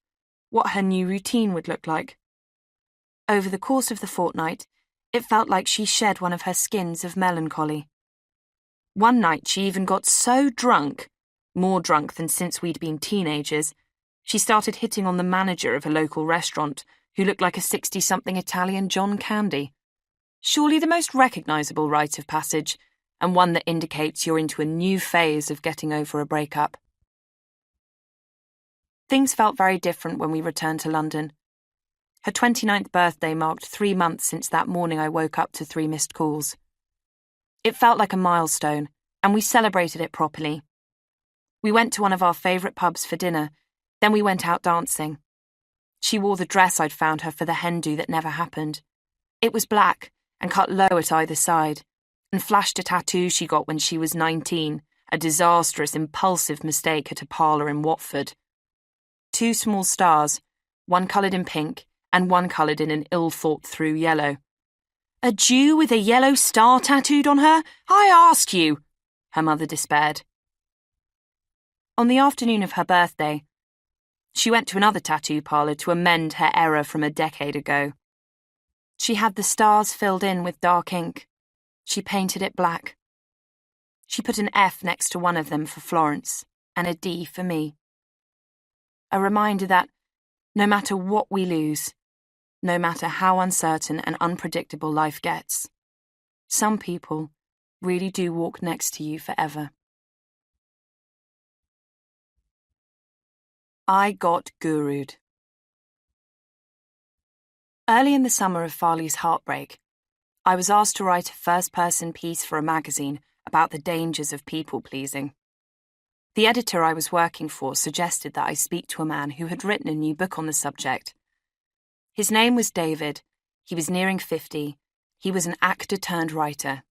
what her new routine would look like. Over the course of the fortnight, it felt like she shed one of her skins of melancholy. One night she even got so drunk, more drunk than since we'd been teenagers, she started hitting on the manager of a local restaurant who looked like a 60-something Italian John Candy. Surely the most recognisable rite of passage, and one that indicates you're into a new phase of getting over a breakup. Things felt very different when we returned to London. Her 29th birthday marked 3 months since that morning I woke up to 3 missed calls. It felt like a milestone, and we celebrated it properly. We went to one of our favourite pubs for dinner, then we went out dancing. She wore the dress I'd found her for the hen do that never happened. It was black and cut low at either side, and flashed a tattoo she got when she was 19, a disastrous, impulsive mistake at a parlour in Watford. 2 small stars, one coloured in pink and one coloured in an ill-thought-through yellow. A Jew with a yellow star tattooed on her? I ask you! Her mother despaired. On the afternoon of her birthday, she went to another tattoo parlour to amend her error from a decade ago. She had the stars filled in with dark ink. She painted it black. She put an F next to one of them for Florence and a D for me. A reminder that no matter what we lose, no matter how uncertain and unpredictable life gets, some people really do walk next to you forever. I got gurued. Early in the summer of Farley's heartbreak, I was asked to write a first-person piece for a magazine about the dangers of people-pleasing. The editor I was working for suggested that I speak to a man who had written a new book on the subject. His name was David. He was nearing 50. He was an actor-turned-writer.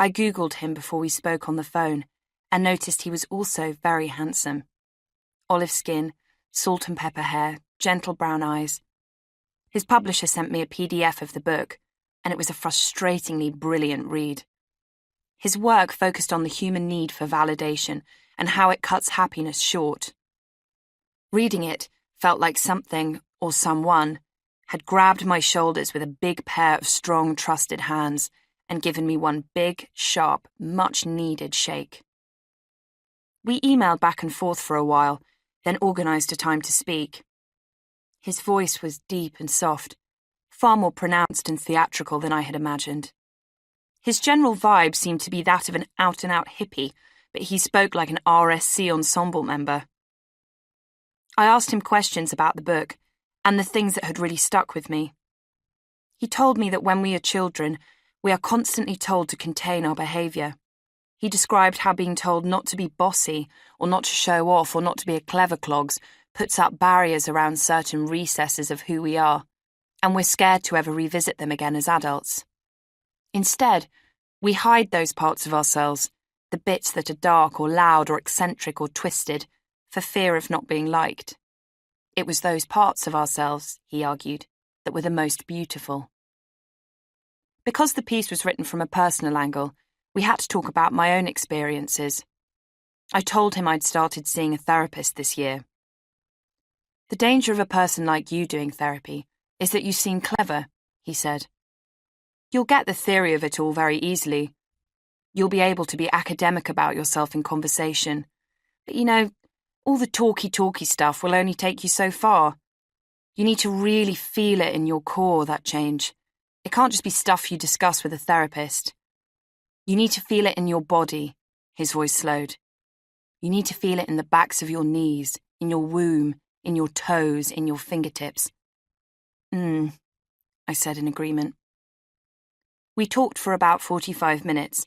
I Googled him before we spoke on the phone and noticed he was also very handsome. Olive skin, salt and pepper hair, gentle brown eyes. His publisher sent me a PDF of the book, and it was a frustratingly brilliant read. His work focused on the human need for validation and how it cuts happiness short. Reading it felt like something, or someone, had grabbed my shoulders with a big pair of strong, trusted hands and given me one big, sharp, much-needed shake. We emailed back and forth for a while, then organised a time to speak. His voice was deep and soft, far more pronounced and theatrical than I had imagined. His general vibe seemed to be that of an out-and-out hippie, but he spoke like an RSC ensemble member. I asked him questions about the book and the things that had really stuck with me. He told me that when we are children, we are constantly told to contain our behaviour. He described how being told not to be bossy, or not to show off, or not to be a clever clogs puts up barriers around certain recesses of who we are, and we're scared to ever revisit them again as adults. Instead, we hide those parts of ourselves, the bits that are dark or loud or eccentric or twisted, for fear of not being liked. It was those parts of ourselves, he argued, that were the most beautiful. Because the piece was written from a personal angle, we had to talk about my own experiences. I told him I'd started seeing a therapist this year. The danger of a person like you doing therapy is that you seem clever, he said. You'll get the theory of it all very easily. You'll be able to be academic about yourself in conversation. But all the talky stuff will only take you so far. You need to really feel it in your core, that change. It can't just be stuff you discuss with a therapist. You need to feel it in your body, his voice slowed. You need to feel it in the backs of your knees, in your womb, in your toes, in your fingertips. I said in agreement. We talked for about 45 minutes,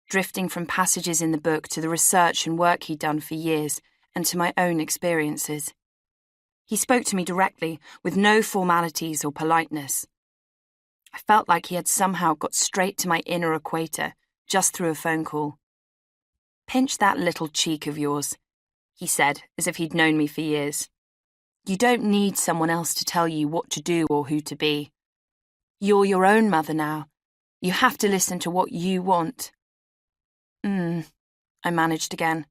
drifting from passages in the book to the research and work he'd done for years and to my own experiences. He spoke to me directly, with no formalities or politeness. I felt like he had somehow got straight to my inner equator, just through a phone call. Pinch that little cheek of yours, he said, as if he'd known me for years. You don't need someone else to tell you what to do or who to be. You're your own mother now. You have to listen to what you want. I managed again.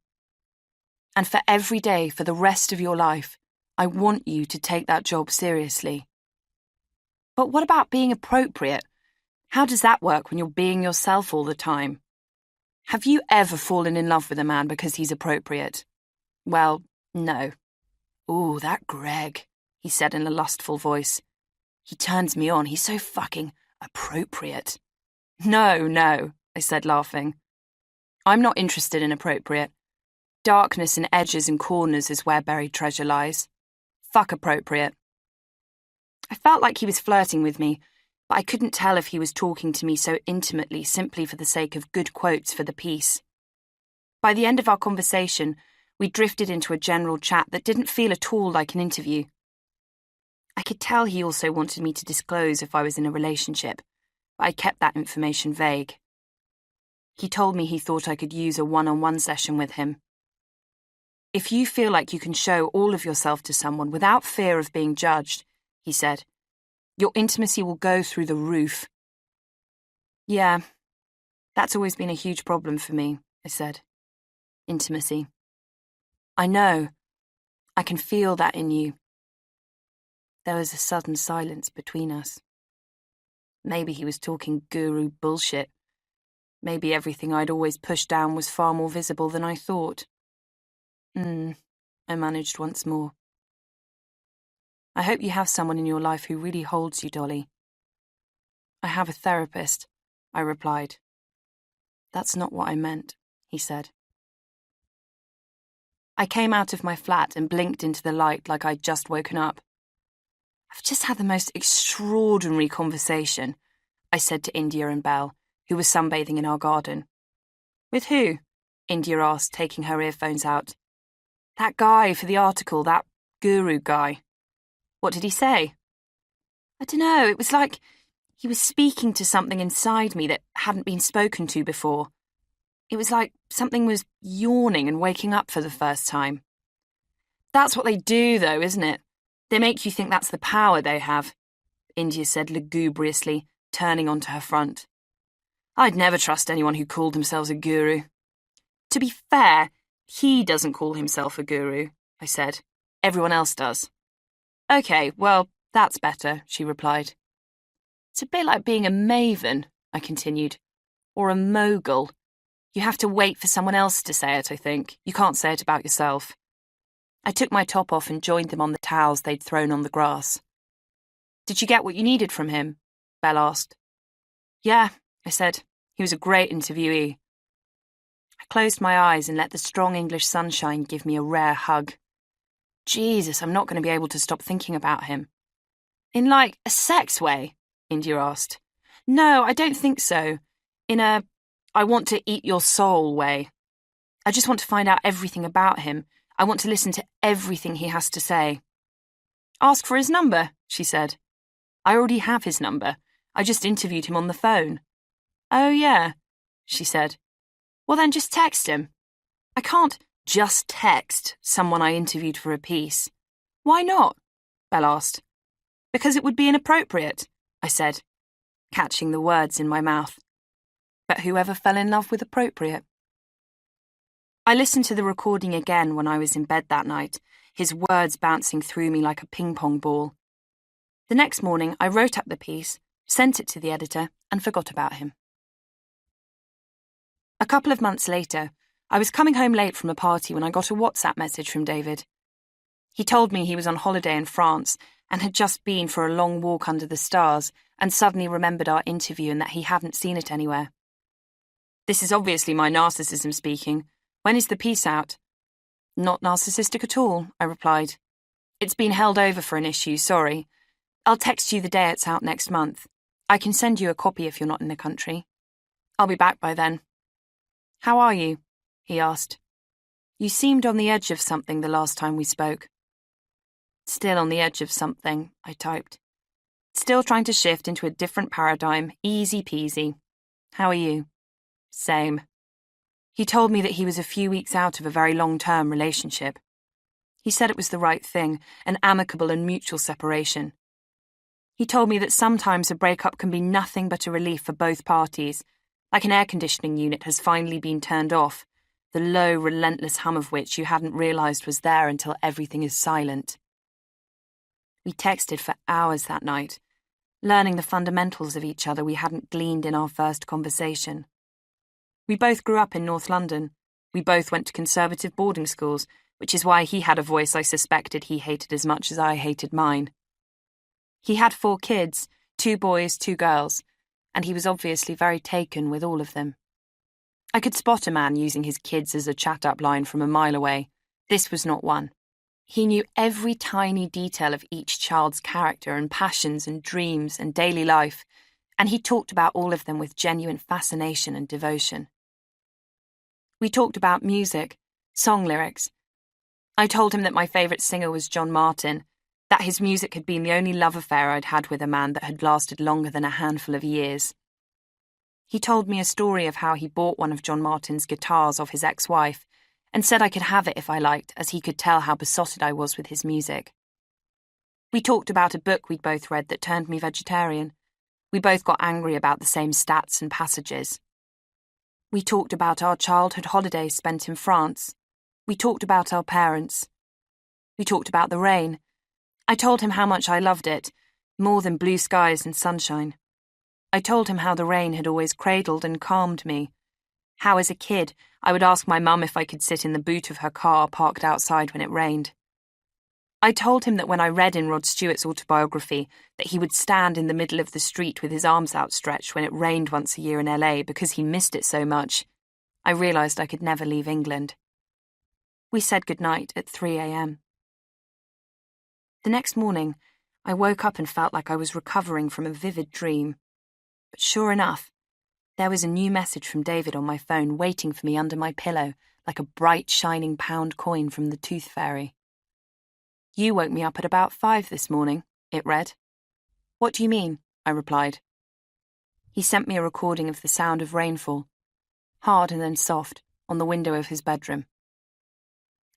And for every day, for the rest of your life, I want you to take that job seriously. But what about being appropriate? How does that work when you're being yourself all the time? Have you ever fallen in love with a man because he's appropriate? Well, no. Ooh, that Greg, he said in a lustful voice. He turns me on. He's so fucking Appropriate? No, I said, laughing. I'm not interested in appropriate. Darkness and edges and corners is where buried treasure lies. Fuck appropriate. I felt like he was flirting with me, but I couldn't tell if he was talking to me so intimately simply for the sake of good quotes for the piece. By the end of our conversation, we drifted into a general chat that didn't feel at all like an interview. I could tell he also wanted me to disclose if I was in a relationship, but I kept that information vague. He told me he thought I could use a one-on-one session with him. If you feel like you can show all of yourself to someone without fear of being judged, he said, your intimacy will go through the roof. Yeah, that's always been a huge problem for me, I said. Intimacy. I know. I can feel that in you. There was a sudden silence between us. Maybe he was talking guru bullshit. Maybe everything I'd always pushed down was far more visible than I thought. I managed once more. I hope you have someone in your life who really holds you, Dolly. I have a therapist, I replied. That's not what I meant, he said. I came out of my flat and blinked into the light like I'd just woken up. I've just had the most extraordinary conversation, I said to India and Belle, who was sunbathing in our garden. With who? India asked, taking her earphones out. That guy for the article, that guru guy. What did he say? I don't know, it was like he was speaking to something inside me that hadn't been spoken to before. It was like something was yawning and waking up for the first time. That's what they do, though, isn't it? They make you think that's the power they have, India said lugubriously, turning onto her front. I'd never trust anyone who called themselves a guru. To be fair, he doesn't call himself a guru, I said. Everyone else does. Okay, well, that's better, she replied. It's a bit like being a maven, I continued, or a mogul. You have to wait for someone else to say it, I think. You can't say it about yourself. I took my top off and joined them on the towels they'd thrown on the grass. Did you get what you needed from him? Belle asked. Yeah, I said. He was a great interviewee. I closed my eyes and let the strong English sunshine give me a rare hug. Jesus, I'm not going to be able to stop thinking about him. In like a sex way? India asked. No, I don't think so. In a I want to eat your soul way. I just want to find out everything about him. I want to listen to everything he has to say. Ask for his number, she said. I already have his number. I just interviewed him on the phone. Oh, yeah, she said. Well, then just text him. I can't just text someone I interviewed for a piece. Why not? Belle asked. Because it would be inappropriate, I said, catching the words in my mouth. But whoever fell in love with appropriate? I listened to the recording again when I was in bed that night, his words bouncing through me like a ping-pong ball. The next morning, I wrote up the piece, sent it to the editor, and forgot about him. A couple of months later, I was coming home late from a party when I got a WhatsApp message from David. He told me he was on holiday in France and had just been for a long walk under the stars and suddenly remembered our interview and that he hadn't seen it anywhere. This is obviously my narcissism speaking. When is the piece out? Not narcissistic at all, I replied. It's been held over for an issue, sorry. I'll text you the day it's out next month. I can send you a copy if you're not in the country. I'll be back by then. How are you? He asked. You seemed on the edge of something the last time we spoke. Still on the edge of something, I typed. Still trying to shift into a different paradigm, easy peasy. How are you? Same. He told me that he was a few weeks out of a very long-term relationship. He said it was the right thing, an amicable and mutual separation. He told me that sometimes a breakup can be nothing but a relief for both parties, like an air conditioning unit has finally been turned off, the low, relentless hum of which you hadn't realised was there until everything is silent. We texted for hours that night, learning the fundamentals of each other we hadn't gleaned in our first conversation. We both grew up in North London. We both went to conservative boarding schools, which is why he had a voice I suspected he hated as much as I hated mine. He had 4 kids, 2 boys, 2 girls, and he was obviously very taken with all of them. I could spot a man using his kids as a chat-up line from a mile away. This was not one. He knew every tiny detail of each child's character and passions and dreams and daily life, and he talked about all of them with genuine fascination and devotion. We talked about music, song lyrics. I told him that my favourite singer was John Martin, that his music had been the only love affair I'd had with a man that had lasted longer than a handful of years. He told me a story of how he bought one of John Martin's guitars off his ex-wife and said I could have it if I liked, as he could tell how besotted I was with his music. We talked about a book we'd both read that turned me vegetarian. We both got angry about the same stats and passages. We talked about our childhood holidays spent in France. We talked about our parents. We talked about the rain. I told him how much I loved it, more than blue skies and sunshine. I told him how the rain had always cradled and calmed me, how as a kid I would ask my mum if I could sit in the boot of her car parked outside when it rained. I told him that when I read in Rod-Stewart's Autobiography that he would stand in the middle of the street with his arms outstretched when it rained once a year in LA because he missed it so much, I realised I could never leave England. We said goodnight at 3 a.m. The next morning, I woke up and felt like I was recovering from a vivid dream. But sure enough, there was a new message from David on my phone waiting for me under my pillow like a bright, shining pound coin from the Tooth Fairy. "You woke me up at about 5 this morning," it read. "What do you mean?" I replied. He sent me a recording of the sound of rainfall, hard and then soft, on the window of his bedroom.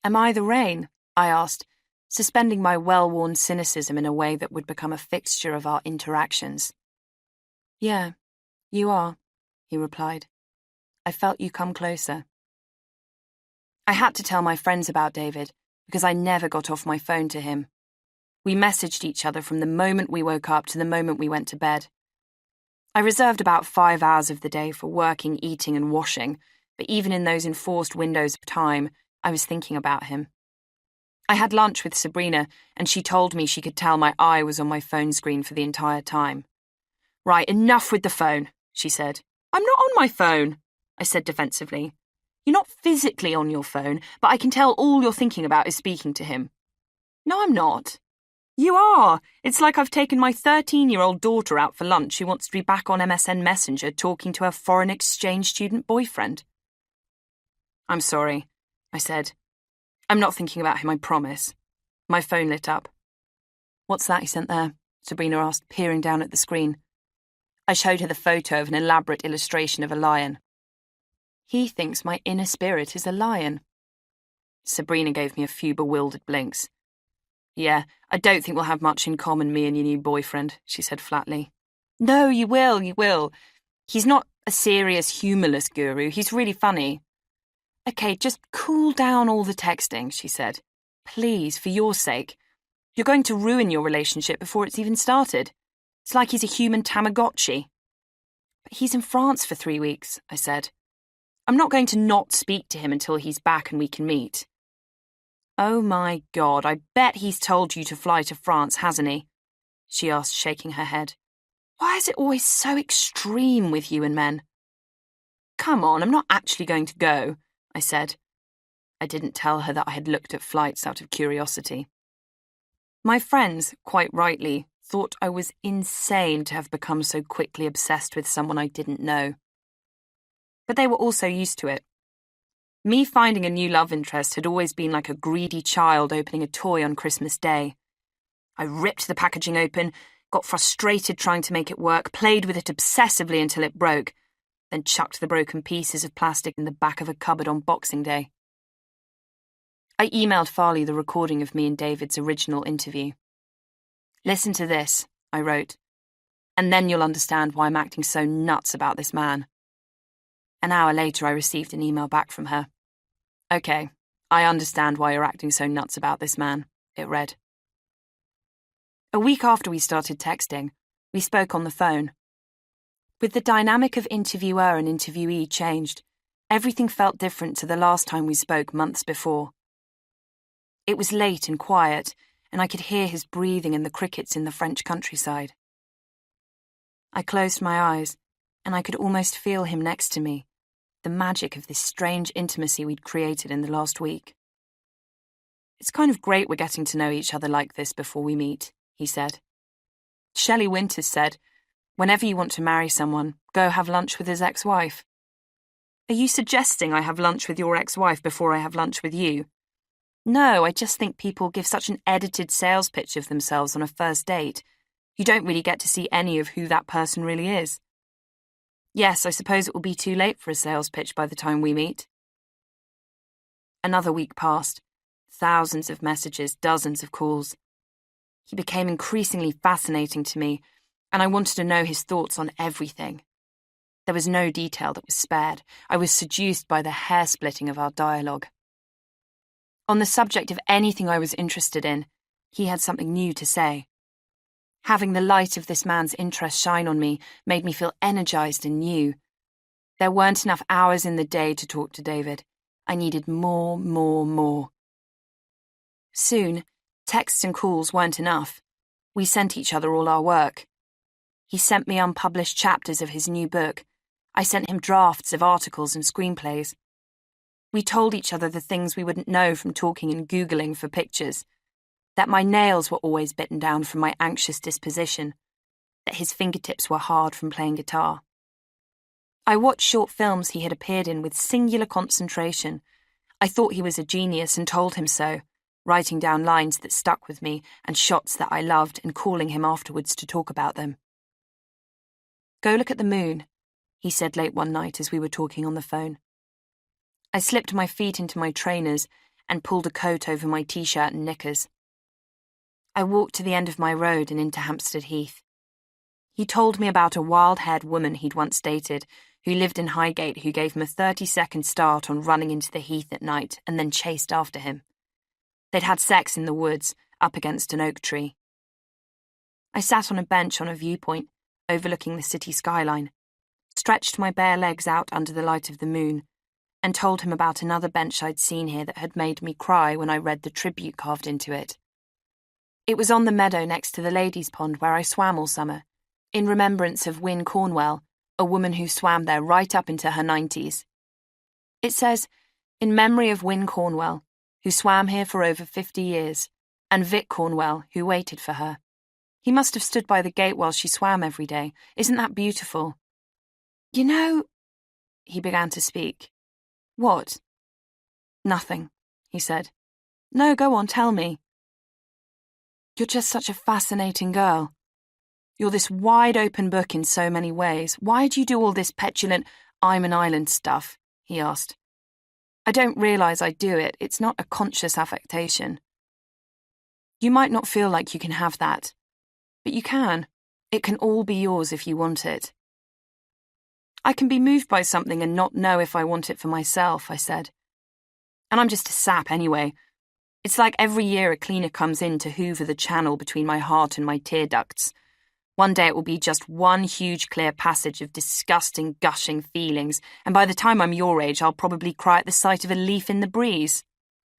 "Am I the rain?" I asked, suspending my well-worn cynicism in a way that would become a fixture of our interactions. "Yeah, you are," he replied. "I felt you come closer." I had to tell my friends about David because I never got off my phone to him. We messaged each other from the moment we woke up to the moment we went to bed. I reserved about 5 hours of the day for working, eating, and washing, but even in those enforced windows of time, I was thinking about him. I had lunch with Sabrina, and she told me she could tell my eye was on my phone screen for the entire time. "Right, enough with the phone," she said. "I'm not on my phone," I said defensively. "You're not physically on your phone, but I can tell all you're thinking about is speaking to him." "No, I'm not." "You are. It's like I've taken my 13-year-old daughter out for lunch who wants to be back on MSN Messenger talking to her foreign exchange student boyfriend." "I'm sorry," I said. "I'm not thinking about him, I promise." My phone lit up. "What's that you sent there?" Sabrina asked, peering down at the screen. I showed her the photo of an elaborate illustration of a lion. "He thinks my inner spirit is a lion." Sabrina gave me a few bewildered blinks. "Yeah, I don't think we'll have much in common, me and your new boyfriend," she said flatly. "No, you will. He's not a serious, humorless guru. He's really funny." "Okay, just cool down all the texting," she said. "Please, for your sake. You're going to ruin your relationship before it's even started. It's like he's a human Tamagotchi." "But he's in France for 3 weeks," I said. "I'm not going to not speak to him until he's back and we can meet." "Oh my God, I bet he's told you to fly to France, hasn't he?" she asked, shaking her head. "Why is it always so extreme with you and men?" "Come on, I'm not actually going to go," I said. I didn't tell her that I had looked at flights out of curiosity. My friends, quite rightly, thought I was insane to have become so quickly obsessed with someone I didn't know. But they were also used to it. Me finding a new love interest had always been like a greedy child opening a toy on Christmas Day. I ripped the packaging open, got frustrated trying to make it work, played with it obsessively until it broke, then chucked the broken pieces of plastic in the back of a cupboard on Boxing Day. I emailed Farley the recording of me and David's original interview. "Listen to this," I wrote, "and then you'll understand why I'm acting so nuts about this man." An hour later, I received an email back from her. "Okay, I understand why you're acting so nuts about this man," it read. A week after we started texting, we spoke on the phone. With the dynamic of interviewer and interviewee changed, everything felt different to the last time we spoke months before. It was late and quiet, and I could hear his breathing and the crickets in the French countryside. I closed my eyes and I could almost feel him next to me, the magic of this strange intimacy we'd created in the last week. "It's kind of great we're getting to know each other like this before we meet," he said. "Shelley Winters said, whenever you want to marry someone, go have lunch with his ex-wife." "Are you suggesting I have lunch with your ex-wife before I have lunch with you?" "No, I just think people give such an edited sales pitch of themselves on a first date. You don't really get to see any of who that person really is." "Yes, I suppose it will be too late for a sales pitch by the time we meet." Another week passed. Thousands of messages, dozens of calls. He became increasingly fascinating to me, and I wanted to know his thoughts on everything. There was no detail that was spared. I was seduced by the hair-splitting of our dialogue. On the subject of anything I was interested in, he had something new to say. Having the light of this man's interest shine on me made me feel energized and new. There weren't enough hours in the day to talk to David. I needed more. Soon, texts and calls weren't enough. We sent each other all our work. He sent me unpublished chapters of his new book. I sent him drafts of articles and screenplays. We told each other the things we wouldn't know from talking and Googling for pictures. That my nails were always bitten down from my anxious disposition. That his fingertips were hard from playing guitar. I watched short films he had appeared in with singular concentration. I thought he was a genius and told him so, writing down lines that stuck with me and shots that I loved and calling him afterwards to talk about them. "Go look at the moon," he said late one night as we were talking on the phone. I slipped my feet into my trainers and pulled a coat over my t-shirt and knickers. I walked to the end of my road and into Hampstead Heath. He told me about a wild-haired woman he'd once dated who lived in Highgate who gave him a 30-second start on running into the heath at night and then chased after him. They'd had sex in the woods, up against an oak tree. I sat on a bench on a viewpoint, overlooking the city skyline, stretched my bare legs out under the light of the moon, and told him about another bench I'd seen here that had made me cry when I read the tribute carved into it. It was on the meadow next to the ladies' pond where I swam all summer, in remembrance of Wynne Cornwell, a woman who swam there right up into her 90s. It says, "In memory of Wynne Cornwell, who swam here for over 50 years, and Vic Cornwell, who waited for her. He must have stood by the gate while she swam every day. Isn't that beautiful?" "You know," he began to speak. "What?" "Nothing," he said. "No, go on, tell me." "You're just such a fascinating girl. You're this wide-open book in so many ways. Why do you do all this petulant, I'm an island stuff?" he asked. "I don't realise I do it. It's not a conscious affectation. You might not feel like you can have that, but you can. It can all be yours if you want it." "I can be moved by something and not know if I want it for myself," I said. "And I'm just a sap anyway. It's like every year a cleaner comes in to hoover the channel between my heart and my tear ducts. One day it will be just one huge clear passage of disgusting, gushing feelings, and by the time I'm your age, I'll probably cry at the sight of a leaf in the breeze."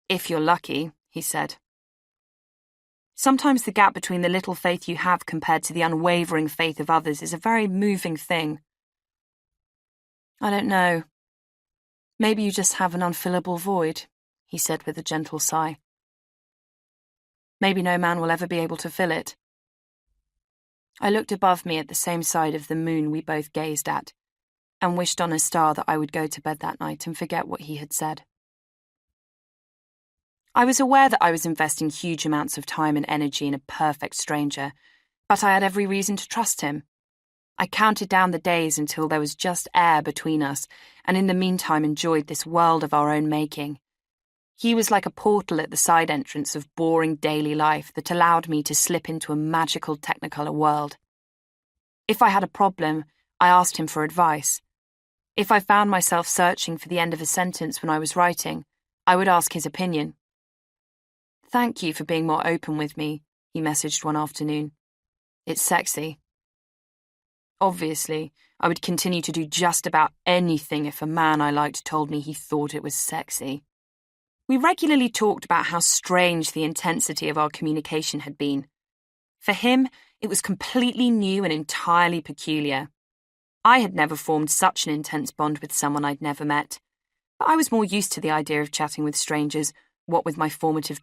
"If you're lucky," he said. Sometimes the gap between the little faith you have compared to the unwavering faith of others is a very moving thing. "I don't know. Maybe you just have an unfillable void," he said with a gentle sigh. "Maybe no man will ever be able to fill it." I looked above me at the same side of the moon we both gazed at, and wished on a star that I would go to bed that night and forget what he had said. I was aware that I was investing huge amounts of time and energy in a perfect stranger, but I had every reason to trust him. I counted down the days until there was just air between us, and in the meantime enjoyed this world of our own making. He was like a portal at the side entrance of boring daily life that allowed me to slip into a magical technicolor world. If I had a problem, I asked him for advice. If I found myself searching for the end of a sentence when I was writing, I would ask his opinion. "Thank you for being more open with me," he messaged one afternoon. "It's sexy." Obviously, I would continue to do just about anything if a man I liked told me he thought it was sexy. We regularly talked about how strange the intensity of our communication had been. For him, it was completely new and entirely peculiar. I had never formed such an intense bond with someone I'd never met. But I was more used to the idea of chatting with strangers, what with my formative